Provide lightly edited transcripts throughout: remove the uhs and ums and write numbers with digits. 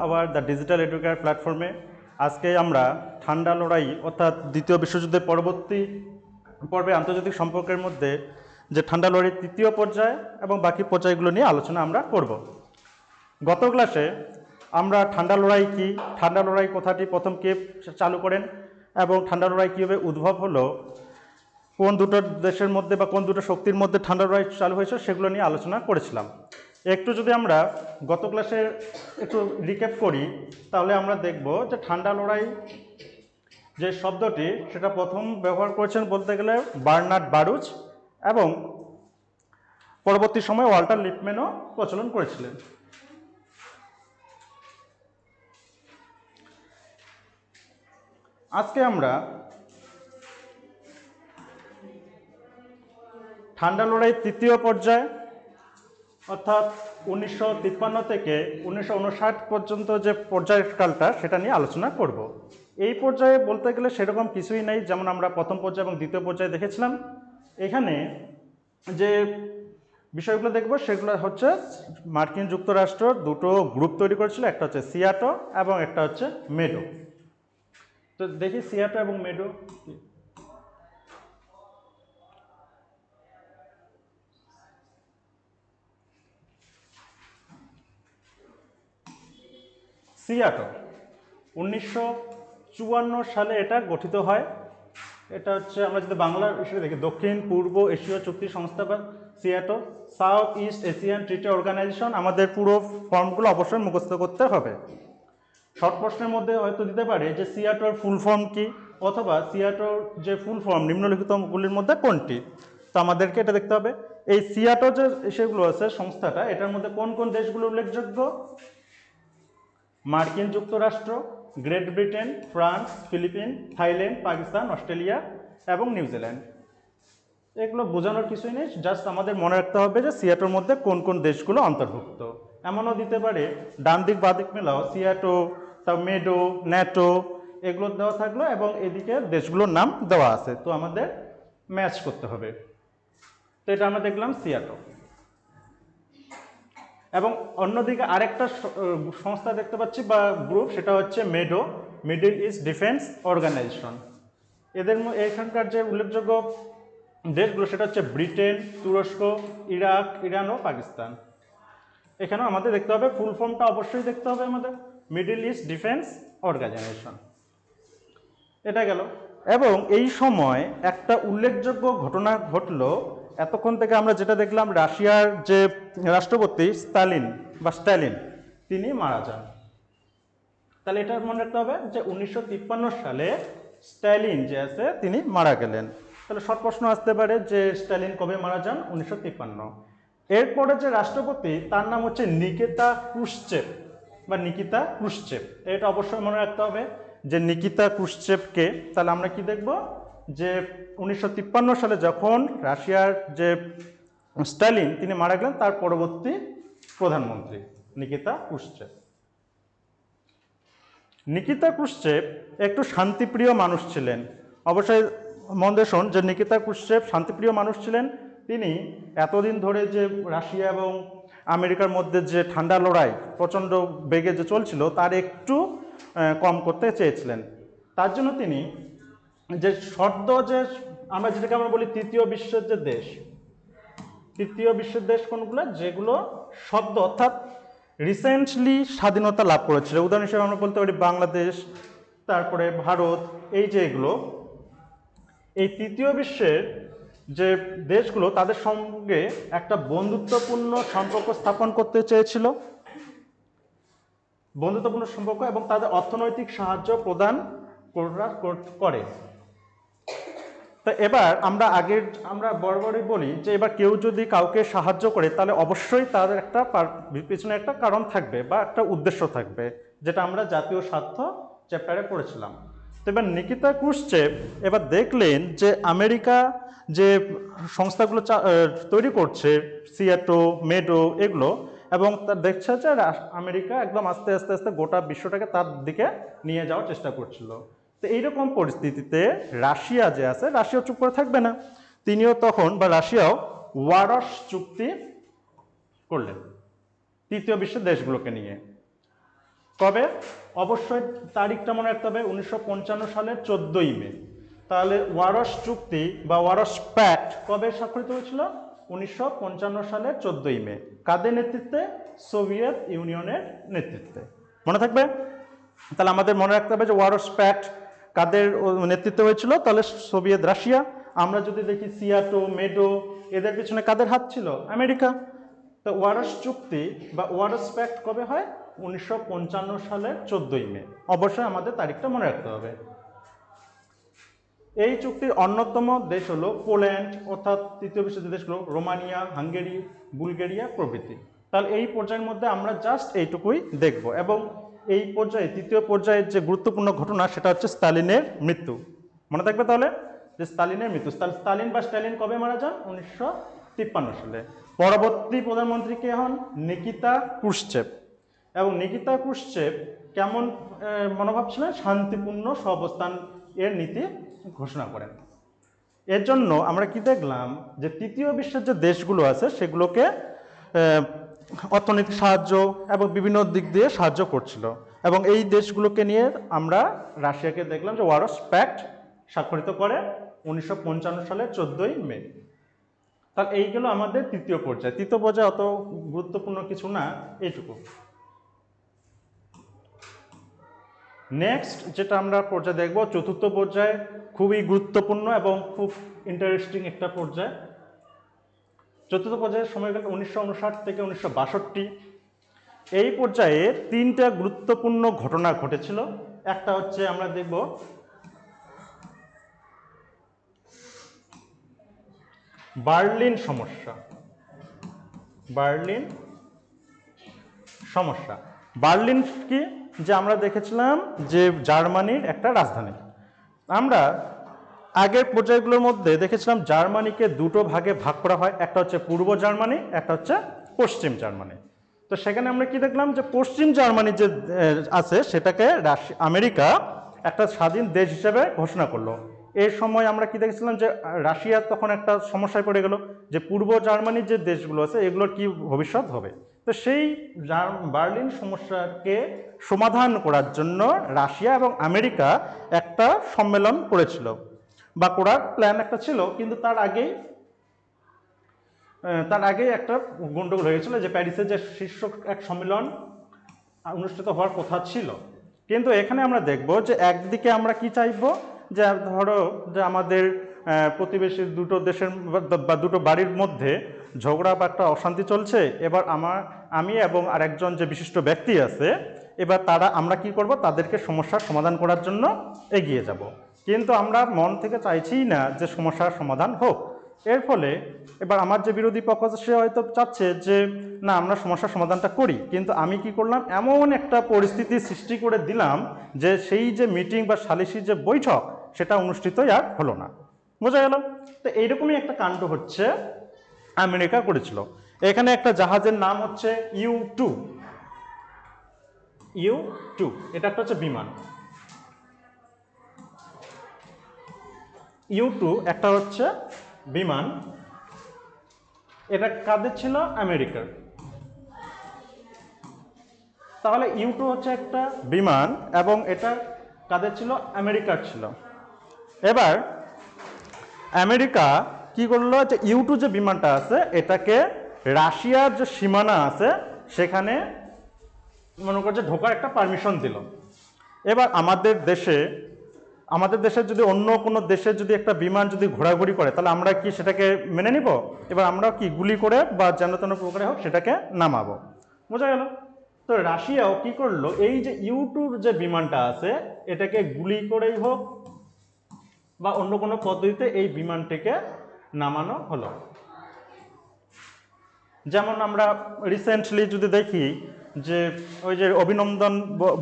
আবার the digital educare প্ল্যাটফর্মে আজকে আমরা ঠান্ডা লড়াই অর্থাৎ দ্বিতীয় বিশ্বযুদ্ধের পরবর্তী পর্বে আন্তর্জাতিক সম্পর্কের মধ্যে যে ঠান্ডা লড়াইয়ের তৃতীয় পর্যায় এবং বাকি পর্যায়গুলো নিয়ে আলোচনা আমরা করব। গত ক্লাসে আমরা ঠান্ডা লড়াই কী, ঠান্ডা লড়াই কথাটি প্রথম কে চালু করেন এবং ঠান্ডা লড়াই কীভাবে উদ্ভব হলো, কোন দুটো দেশের মধ্যে বা কোন দুটো শক্তির মধ্যে ঠান্ডা লড়াই চালু হয়েছে সেগুলো নিয়ে আলোচনা করেছিলাম। একটু যদি আমরা গত ক্লাসে একটু রিক্যাপ করি তাহলে আমরা দেখব যে ঠান্ডা লড়াই যে শব্দটি সেটা প্রথম ব্যবহার করেছেন বলতে গেলে বার্নার্ড বারুচ এবং পরবর্তী সময়ে ওয়াল্টার লিপম্যানও প্রচলন করেছিলেন। আজকে আমরা ঠান্ডা লড়াই তৃতীয় পর্যায় অর্থাৎ 1953 থেকে 1959 পর্যন্ত যে পর্যায়কালটা সেটা নিয়ে আলোচনা করব। এই পর্যায়ে বলতে গেলে সেরকম কিছুই নেই, যেমন আমরা প্রথম পর্যায় এবং দ্বিতীয় পর্যায়ে দেখেছিলাম। এখানে যে বিষয়গুলো দেখব সেগুলো হচ্ছে মার্কিন যুক্তরাষ্ট্র দুটো গ্রুপ তৈরি করেছিল, একটা হচ্ছে সিয়াটো এবং একটা হচ্ছে মেডো। তো দেখি সিয়াটো এবং মেডো। সিয়াটো 1954 সালে এটা গঠিত হয়। এটা হচ্ছে আমরা যদি বাংলার হিসেবে দেখি দক্ষিণ পূর্ব এশীয় চুক্তি সংস্থা বা সিয়াটো, south east Asian treaty organization. আমাদের পুরো ফর্মগুলো অবশ্যই মুখস্থ করতে হবে। শর্ট প্রশ্নের মধ্যে হয়তো দিতে পারে যে সিয়াটোর ফুল ফর্ম কি, অথবা সিয়াটোর যে ফুল ফর্ম নিম্নলিখিতগুলির মধ্যে কোনটি। তো আমাদেরকে এটা দেখতে হবে এই সিয়াটো যে সেগুলো আছে সংস্থাটা, এটার মধ্যে কোন কোন দেশগুলো উল্লেখযোগ্য: মার্কিন যুক্তরাষ্ট্র, great Britain, France, Philippines, Thailand, Pakistan, Australia এবং নিউজিল্যান্ড। এগুলো বোঝানোর কিছুই নেই, জাস্ট আমাদের মনে রাখতে হবে যে সিয়াটোর মধ্যে কোন কোন দেশগুলো অন্তর্ভুক্ত। এমনও দিতে পারে ডান দিক বাঁ দিক মেলাও সিয়াটো, তা মেডো, ন্যাটো এগুলো দেওয়া থাকলো এবং এদিকে দেশগুলোর নাম দেওয়া আছে, তো আমাদের ম্যাচ করতে হবে। তো এটা আমরা দেখলাম সিয়াটো। এবং অন্যদিকে আরেকটা সংস্থা দেখতে পাচ্ছি বা গ্রুপ, সেটা হচ্ছে MEDO, Middle East Defence Organization. এদের এখানকার যে উল্লেখযোগ্য দেশগুলো সেটা হচ্ছে ব্রিটেন, তুরস্ক, ইরাক, ইরান ও পাকিস্তান। এখানেও আমাদের দেখতে হবে ফুল ফর্মটা অবশ্যই দেখতে হবে আমাদের, মিডল ইস্ট ডিফেন্স অর্গানাইজেশন। এটা গেল। এবং এই সময় একটা উল্লেখযোগ্য ঘটনা ঘটলো। এতক্ষণ থেকে আমরা যেটা দেখলাম রাশিয়ার যে রাষ্ট্রপতি স্টালিন তিনি মারা যান। তাহলে এটা মনে রাখতে হবে যে 1953 সালে স্টালিন যে আছে তিনি মারা গেলেন। তাহলে শর্ট প্রশ্ন আসতে পারে যে স্টালিন কবে মারা যান? 1953। এরপরে যে রাষ্ট্রপতি তার নাম হচ্ছে নিকিতা ক্রুশ্চেভ বা নিকিতা ক্রুশ্চেভ। এটা অবশ্যই মনে রাখতে হবে যে নিকিতা ক্রুশ্চেভকে। তাহলে আমরা কি দেখব যে 1953 সালে যখন রাশিয়ার যে স্টালিন তিনি মারা গেলেন তার পরবর্তী প্রধানমন্ত্রী নিকিতা ক্রুশ্চেভ। নিকিতা ক্রুশ্চেভ একটু শান্তিপ্রিয় মানুষ ছিলেন। অবশ্যই মন দিয়ে শোন যে নিকিতা ক্রুশ্চেভ শান্তিপ্রিয় মানুষ ছিলেন। তিনি এতদিন ধরে যে রাশিয়া এবং আমেরিকার মধ্যে যে ঠান্ডা লড়াই প্রচণ্ড বেগে যে চলছিল তার একটু কম করতে চেয়েছিলেন। তার জন্য তিনি যে সদ্য যে আমরা যেটাকে আমরা বলি তৃতীয় বিশ্বের যে দেশ, তৃতীয় বিশ্বের দেশ কোনগুলো? যেগুলো সদ্য অর্থাৎ রিসেন্টলি স্বাধীনতা লাভ করেছিল। উদাহরণ হিসেবে আমরা বলতে পারি বাংলাদেশ, তারপরে ভারত, এই যে এগুলো, এই তৃতীয় বিশ্বের যে দেশগুলো তাদের সঙ্গে একটা বন্ধুত্বপূর্ণ সম্পর্ক স্থাপন করতে চেয়েছিল, বন্ধুত্বপূর্ণ সম্পর্ক, এবং তাদের অর্থনৈতিক সাহায্য প্রদান করে। তো এবার আমরা বরাবরই বলি যে এবার কেউ যদি কাউকে সাহায্য করে তাহলে অবশ্যই তাদের একটা পিছনে একটা কারণ থাকবে বা একটা উদ্দেশ্য থাকবে, যেটা আমরা জাতীয় স্বার্থ চ্যাপ্টারে পড়েছিলাম। তো এবার নিকিতা ক্রুশ্চেভ এবার দেখলেন যে আমেরিকা যে সংস্থাগুলো তৈরি করছে সিয়াটো, মেডো এগুলো, এবং তার দেখছে যে আমেরিকা একদম আস্তে আস্তে আস্তে গোটা বিশ্বটাকে তার দিকে নিয়ে যাওয়ার চেষ্টা করছিল। তো এইরকম পরিস্থিতিতে রাশিয়া যে আছে, রাশিয়া চুপ করে থাকবে না। তিনিও তখন বা রাশিয়াও ওয়ারশ চুক্তি করলেন তৃতীয় বিশ্বের দেশগুলোকে নিয়ে। কবে? অবশ্যই তারিখটা মনে রাখতে হবে 1955 সালের 14ই মে। তাহলে ওয়ারশ চুক্তি বা ওয়ারশ প্যাক্ট কবে স্বাক্ষরিত হয়েছিল? 1955 সালের 14ই মে। কাদের নেতৃত্বে? সোভিয়েত ইউনিয়নের নেতৃত্বে। মনে থাকবে? তাহলে আমাদের মনে রাখতে হবে যে ওয়ারশ প্যাক্ট কাদের নেতৃত্বে হয়েছিল? তাহলে সোভিয়েত রাশিয়া। আমরা যদি দেখি সিয়াটো, মেডো, এদের পিছনে কাদের হাত ছিল? আমেরিকা। তো ওয়ারশ চুক্তি বা ওয়ারশ প্যাক্ট কবে হয়? 1955 সালের 14ই মে। অবশ্যই আমাদের তারিখটা মনে রাখতে হবে। এই চুক্তির অন্যতম দেশ হলো পোল্যান্ড, অর্থাৎ তৃতীয় বিশ্বের দেশগুলো রোমানিয়া, হাঙ্গেরি, বুলগেরিয়া প্রভৃতি। তাহলে এই পর্যায়ের মধ্যে আমরা জাস্ট এইটুকুই দেখব। এবং এই পর্যায়ে তৃতীয় পর্যায়ের যে গুরুত্বপূর্ণ ঘটনা সেটা হচ্ছে স্টালিনের মৃত্যু। মনে থাকবে তাহলে যে স্টালিনের মৃত্যু। স্টালিন বা স্ট্যালিন কবে মারা যান? 1953 সালে। পরবর্তী প্রধানমন্ত্রী কে হন? Nikita Khrushchev. এবং নিকিতা ক্রুশ্চেভ কেমন মনোভাব ছিলেন? শান্তিপূর্ণ সহাবস্থান এর নীতি ঘোষণা করেন। এর জন্য আমরা কি দেখলাম যে তৃতীয় বিশ্বের যে দেশগুলো আছে সেগুলোকে অর্থনৈতিক সাহায্য এবং বিভিন্ন দিক দিয়ে সাহায্য করছিল। এবং এই দেশগুলোকে নিয়ে আমরা রাশিয়াকে দেখলাম যে ওয়ারশ প্যাক্ট স্বাক্ষরিত করে 1955 সালের 14ই মে। তাহলে এইগুলো আমাদের তৃতীয় পর্যায়। তৃতীয় পর্যায়ে অত গুরুত্বপূর্ণ কিছু না, এইটুকু। নেক্সট যেটা আমরা পর্যায়ে দেখব, চতুর্থ পর্যায়ে, খুবই গুরুত্বপূর্ণ এবং খুব ইন্টারেস্টিং একটা পর্যায়। চতুর্থ পর্যায়ের সময়কাল 1959 থেকে 1962। এই পর্যায়ে তিনটা গুরুত্বপূর্ণ ঘটনা ঘটেছিল। একটা হচ্ছে আমরা দেখব বার্লিন সমস্যা। বার্লিন সমস্যা। বার্লিন কি? যে আমরা দেখেছিলাম যে জার্মানির একটা রাজধানী। আমরা আগের পর্যায়গুলোর মধ্যে দেখেছিলাম জার্মানিকে দুটো ভাগে ভাগ করা হয়, একটা হচ্ছে পূর্ব জার্মানি, একটা হচ্ছে পশ্চিম জার্মানি। তো সেখানে আমরা কি দেখলাম যে পশ্চিম জার্মানি যে আছে সেটাকে আমেরিকা একটা স্বাধীন দেশ হিসেবে ঘোষণা করলো। এই সময় আমরা কি দেখেছিলাম যে রাশিয়া তখন একটা সমস্যায় পড়ে গেল যে পূর্ব জার্মানির যে দেশগুলো আছে এগুলোর কি ভবিষ্যৎ হবে। তো সেই বার্লিন সমস্যাকে সমাধান করার জন্য রাশিয়া এবং আমেরিকা একটা সম্মেলন করেছিল বা করার প্ল্যান একটা ছিল, কিন্তু তার আগেই একটা গন্ডগোল হয়ে গেছিল যে প্যারিসে যে শীর্ষ এক সম্মেলন অনুষ্ঠিত হওয়ার কথা ছিল। কিন্তু এখানে আমরা দেখব যে একদিকে আমরা কি চাইবো যে ধরো যে আমাদের প্রতিবেশী দুটো দেশের বা দুটো বাড়ির মধ্যে ঝগড়া বা একটা অশান্তি চলছে। এবার আমি এবং আরেকজন যে বিশিষ্ট ব্যক্তি আছে, এবার আমরা কি করব, তাদেরকে সমস্যার সমাধান করার জন্য এগিয়ে যাব। কিন্তু আমরা মন থেকে চাইছি না যে সমস্যার সমাধান হোক। এর ফলে এবার আমার যে বিরোধী পক্ষ আছে সে হয়তো চাচ্ছে যে না আমরা সমস্যার সমাধানটা করি, কিন্তু আমি কি করলাম, এমন একটা পরিস্থিতি সৃষ্টি করে দিলাম যে সেই যে মিটিং বা সালিসি যে বৈঠক সেটা অনুষ্ঠিতই আর হলো না। বোঝা গেল? তো এইরকমই একটা কাণ্ড হচ্ছে আমেরিকা করেছিল। এখানে একটা জাহাজের নাম হচ্ছে U-2। এটা একটা হচ্ছে বিমান। U-2 একটা হচ্ছে বিমান। এটা কাদের ছিল? আমেরিকার। তাহলে U-2 হচ্ছে একটা বিমান এবং এটা কাদের ছিল? আমেরিকার ছিল। এবার আমেরিকা কি করলো যে U-2 যে বিমানটা আছে এটাকে রাশিয়ার যে সীমানা আছে সেখানে মনে করছে ঢোকার একটা পারমিশন দিল। এবার আমাদের দেশের যদি অন্য কোনো দেশে যদি একটা বিমান যদি ঘোরাঘুরি করে তাহলে আমরা কি সেটাকে মেনে নিব? এবার আমরা কি গুলি করে বা যেন তেন প্রকারে হোক সেটাকে নামাবো। বোঝা গেল? তো রাশিয়াও কি করলো, এই যে U-2 যে বিমানটা আছে এটাকে গুলি করেই হোক বা অন্য কোনো পদ্ধতিতে এই বিমানটিকে নামানো হলো। যেমন আমরা রিসেন্টলি যদি দেখি যে ওই যে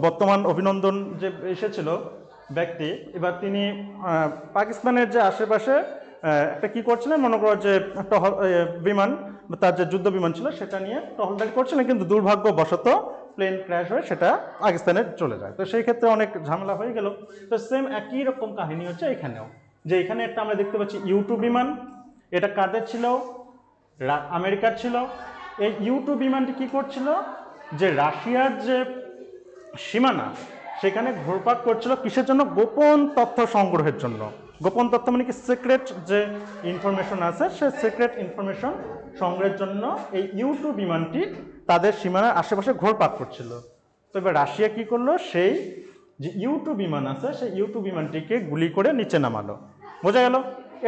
বর্তমান অভিনন্দন যে এসেছিল ব্যক্তি, এবার তিনি পাকিস্তানের যে আশেপাশে একটা কি করছিলেন, মনে করো যে বিমান, তার যে যুদ্ধ বিমান ছিল সেটা নিয়ে টহলদারি করছিলেন, কিন্তু দুর্ভাগ্যবশত প্লেন ক্র্যাশ হয়ে সেটা পাকিস্তানে চলে যায়। তো সেই ক্ষেত্রে অনেক ঝামেলা হয়ে গেল। তো সেম একই রকম কাহিনী হচ্ছে এখানেও, যে এখানে একটা আমরা দেখতে পাচ্ছি U-2 বিমান। এটা কাদের ছিল? আমেরিকার ছিল। এই U-2 বিমানটি কি করছিল, যে রাশিয়ার যে সীমানা সেখানে ঘুরপাক করছিল কিসের জন্য? গোপন তথ্য সংগ্রহের জন্য। গোপন তথ্য মানে কি? সিক্রেট যে ইনফরমেশন আছে সেই সিক্রেট ইনফরমেশন সংগ্রহের জন্য এই ইউ-2 বিমানটি তাদের সীমানার আশেপাশে ঘুরপাক করছিল। তো এবার রাশিয়া কি করলো? সেই যে ইউ-2 বিমান আছে সেই ইউ-2 বিমানটিকে গুলি করে নিচে নামালো। বোঝা গেল?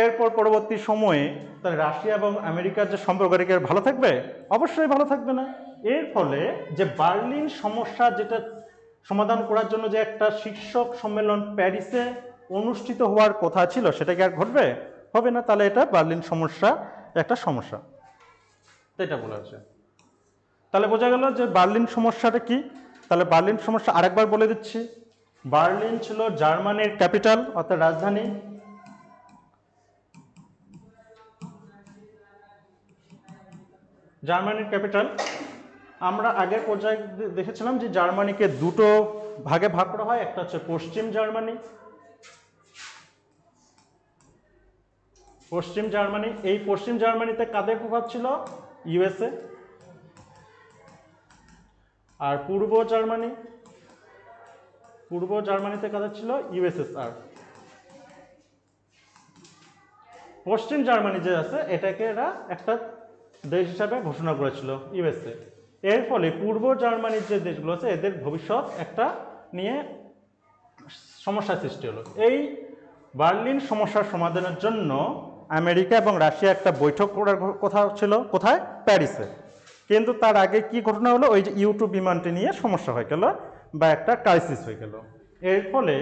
এরপর পরবর্তী সময়ে তাহলে রাশিয়া এবং আমেরিকার যে সম্পর্কটা কি ভালো থাকবে? অবশ্যই ভালো থাকবে না। এর ফলে যে বার্লিন সমস্যা যেটা সমাধান করার জন্য যে একটা শীর্ষক সম্মেলন প্যারিসে অনুষ্ঠিত হওয়ার কথা ছিল সেটা কি আর ঘটবে? হবে না। তাহলে এটা বার্লিন সমস্যা একটা সমস্যা, তো এটা বলা হচ্ছে। তাহলে বোঝা গেল যে বার্লিন সমস্যাটা কি। তাহলে বার্লিন সমস্যা আরেকবার বলে দিচ্ছি। বার্লিন ছিল জার্মানির ক্যাপিটাল অর্থাৎ রাজধানী। জার্মানির ক্যাপিটাল। আমরা আগের পর্যায়ে দেখেছিলাম যে জার্মানিকে দুটো ভাগে ভাগ করা হয়, একটা হচ্ছে পশ্চিম জার্মানি। পশ্চিম জার্মানি, এই পশ্চিম জার্মানিতে কাদের প্রভাব ছিল? ইউএসএ। আর পূর্ব জার্মানি, পূর্ব জার্মানিতে কাদের ছিল? ইউএসএসআর। পশ্চিম জার্মানি যে আছে এটাকে এরা একটা দেশ হিসাবে ঘোষণা করেছিল, ইউএসএ। এর ফলে পূর্ব জার্মানির যে দেশগুলো আছে এদের ভবিষ্যৎ একটা নিয়ে সমস্যার সৃষ্টি হলো। এই বার্লিন সমস্যার সমাধানের জন্য আমেরিকা এবং রাশিয়া একটা বৈঠক করার কথা ছিল, কোথায়? প্যারিসে। কিন্তু তার আগে কি ঘটনা হলো? ওই যে ইউ-2 বিমানটি নিয়ে সমস্যা হয়ে গেল বা একটা ক্রাইসিস হয়ে গেল। এর ফলে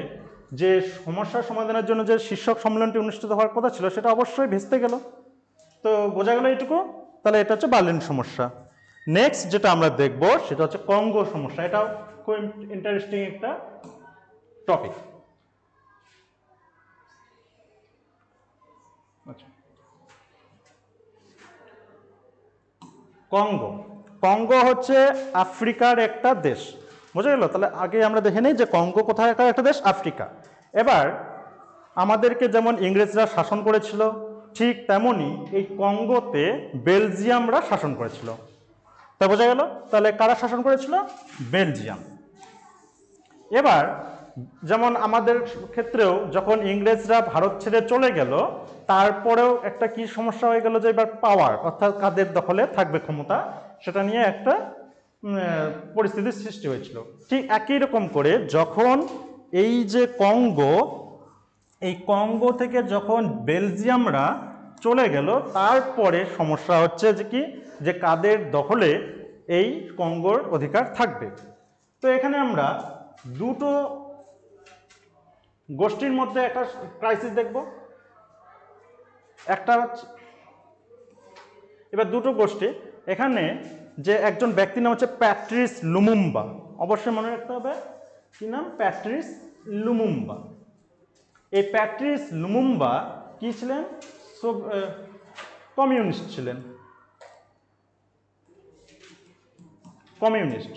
যে সমস্যার সমাধানের জন্য যে শীর্ষক সম্মেলনটি অনুষ্ঠিত হওয়ার কথা ছিল সেটা অবশ্যই ভেস্তে গেল। তো বোঝা গেল এইটুকু। তাহলে এটা হচ্ছে বার্লিন সমস্যা। নেক্সট যেটা আমরা দেখব সেটা হচ্ছে কঙ্গো সমস্যা। এটাও খুব ইন্টারেস্টিং একটা টপিক। আচ্ছা, কঙ্গো। কঙ্গো হচ্ছে আফ্রিকার একটা দেশ। বোঝা গেল? তাহলে আগে আমরা দেখে নিই যে কঙ্গো কোথাকার একটা দেশ? আফ্রিকা। এবার আমাদেরকে যেমন ইংরেজরা শাসন করেছিল ঠিক তেমনই এই কঙ্গোতে বেলজিয়ামরা শাসন করেছিল। তা বোঝা গেল? তাহলে কারা শাসন করেছিল? বেলজিয়াম। এবার যেমন আমাদের ক্ষেত্রেও যখন ইংরেজরা ভারত ছেড়ে চলে গেল তারপরেও একটা কি সমস্যা হয়ে গেল যে এবার পাওয়ার অর্থাৎ কাদের দখলে থাকবে ক্ষমতা সেটা নিয়ে একটা পরিস্থিতির সৃষ্টি হয়েছিল। ঠিক একই রকম করে যখন এই যে কঙ্গো, এই কঙ্গো থেকে যখন বেলজিয়ামরা চলে গেল তারপরে সমস্যা হচ্ছে যে কি, যে কাদের দখলে এই কঙ্গোর অধিকার থাকবে। তো এখানে আমরা দুটো গোষ্ঠীর মধ্যে একটা ক্রাইসিস দেখব। একটা হচ্ছে এবার দুটো গোষ্ঠী, এখানে যে একজন ব্যক্তির নাম হচ্ছে প্যাট্রিস লুমুম্বা। অবশ্যই মনে রাখতে হবে কি নাম? Patrice Lumumba. এই প্যাট্রিস লুমুম্বা কি ছিলেন? কমিউনিস্ট ছিলেন। কমিউনিস্ট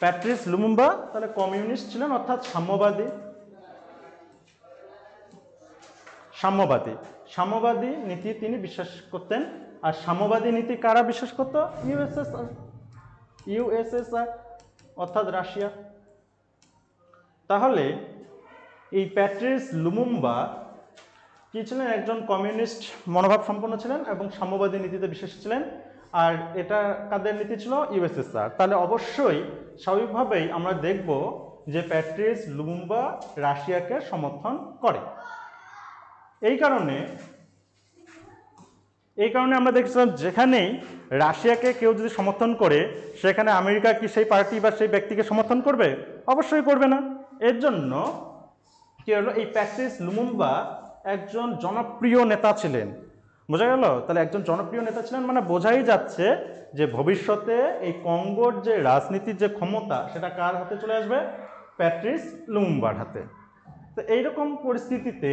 প্যাট্রিস লুমুম্বা তাহলে কমিউনিস্ট ছিলেন অর্থাৎ সাম্যবাদী। সাম্যবাদী সাম্যবাদী নীতি তিনি বিশ্বাস করতেন। আর সাম্যবাদী নীতি কারা বিশ্বাস করত? ইউএসএসআর। ইউএসএসআর অর্থাৎ রাশিয়া। তাহলে এই প্যাট্রিস লুমুম্বা কি ছিলেন? একজন কমিউনিস্ট মনোভাব সম্পন্ন ছিলেন এবং সাম্যবাদী নীতিতে বিশ্বাসী ছিলেন। আর এটা কাদের নীতি ছিল? ইউএসএসআর। তাহলে অবশ্যই স্বাভাবিকভাবেই আমরা দেখব যে প্যাট্রিস লুমুম্বা রাশিয়াকে সমর্থন করে। এই কারণে আমরা দেখছিলাম যেখানেই রাশিয়াকে কেউ যদি সমর্থন করে সেখানে আমেরিকা কি সেই পার্টি বা সেই ব্যক্তিকে সমর্থন করবে? অবশ্যই করবে না। এর জন্য কি হলো? এই প্যাট্রিস লুমুম্বা একজন জনপ্রিয় নেতা ছিলেন। বোঝা গেল? তাহলে একজন জনপ্রিয় নেতা ছিলেন মানে বোঝাই যাচ্ছে যে ভবিষ্যতে এই কঙ্গোর যে রাজনীতির যে ক্ষমতা সেটা কার হাতে চলে আসবে? প্যাট্রিস লুমুম্বার হাতে। তো এইরকম পরিস্থিতিতে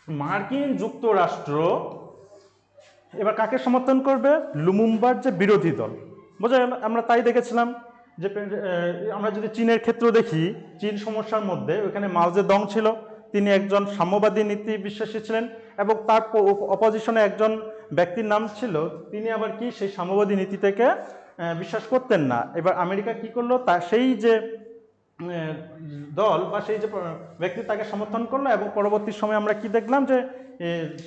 মার্কিন যুক্তরাষ্ট্র এবার কাকে সমর্থন করবে? লুমুম্বার যে বিরোধী দল। বোঝা গেল? আমরা তাই দেখেছিলাম যে আমরা যদি চীনের ক্ষেত্র দেখি, চীন সমস্যার মধ্যে ওখানে মাও জেদং ছিল, তিনি একজন সাম্যবাদী নীতি বিশ্বাসী ছিলেন এবং তার অপোজিশনে একজন ব্যক্তির নাম ছিল তিনি আবার কি সেই সাম্যবাদী নীতি থেকে বিশ্বাস করতেন না। এবার আমেরিকা কি করলো? তা সেই যে দল বা সেই যে ব্যক্তি তাকে সমর্থন করলো, এবং পরবর্তী সময়ে আমরা কি দেখলাম যে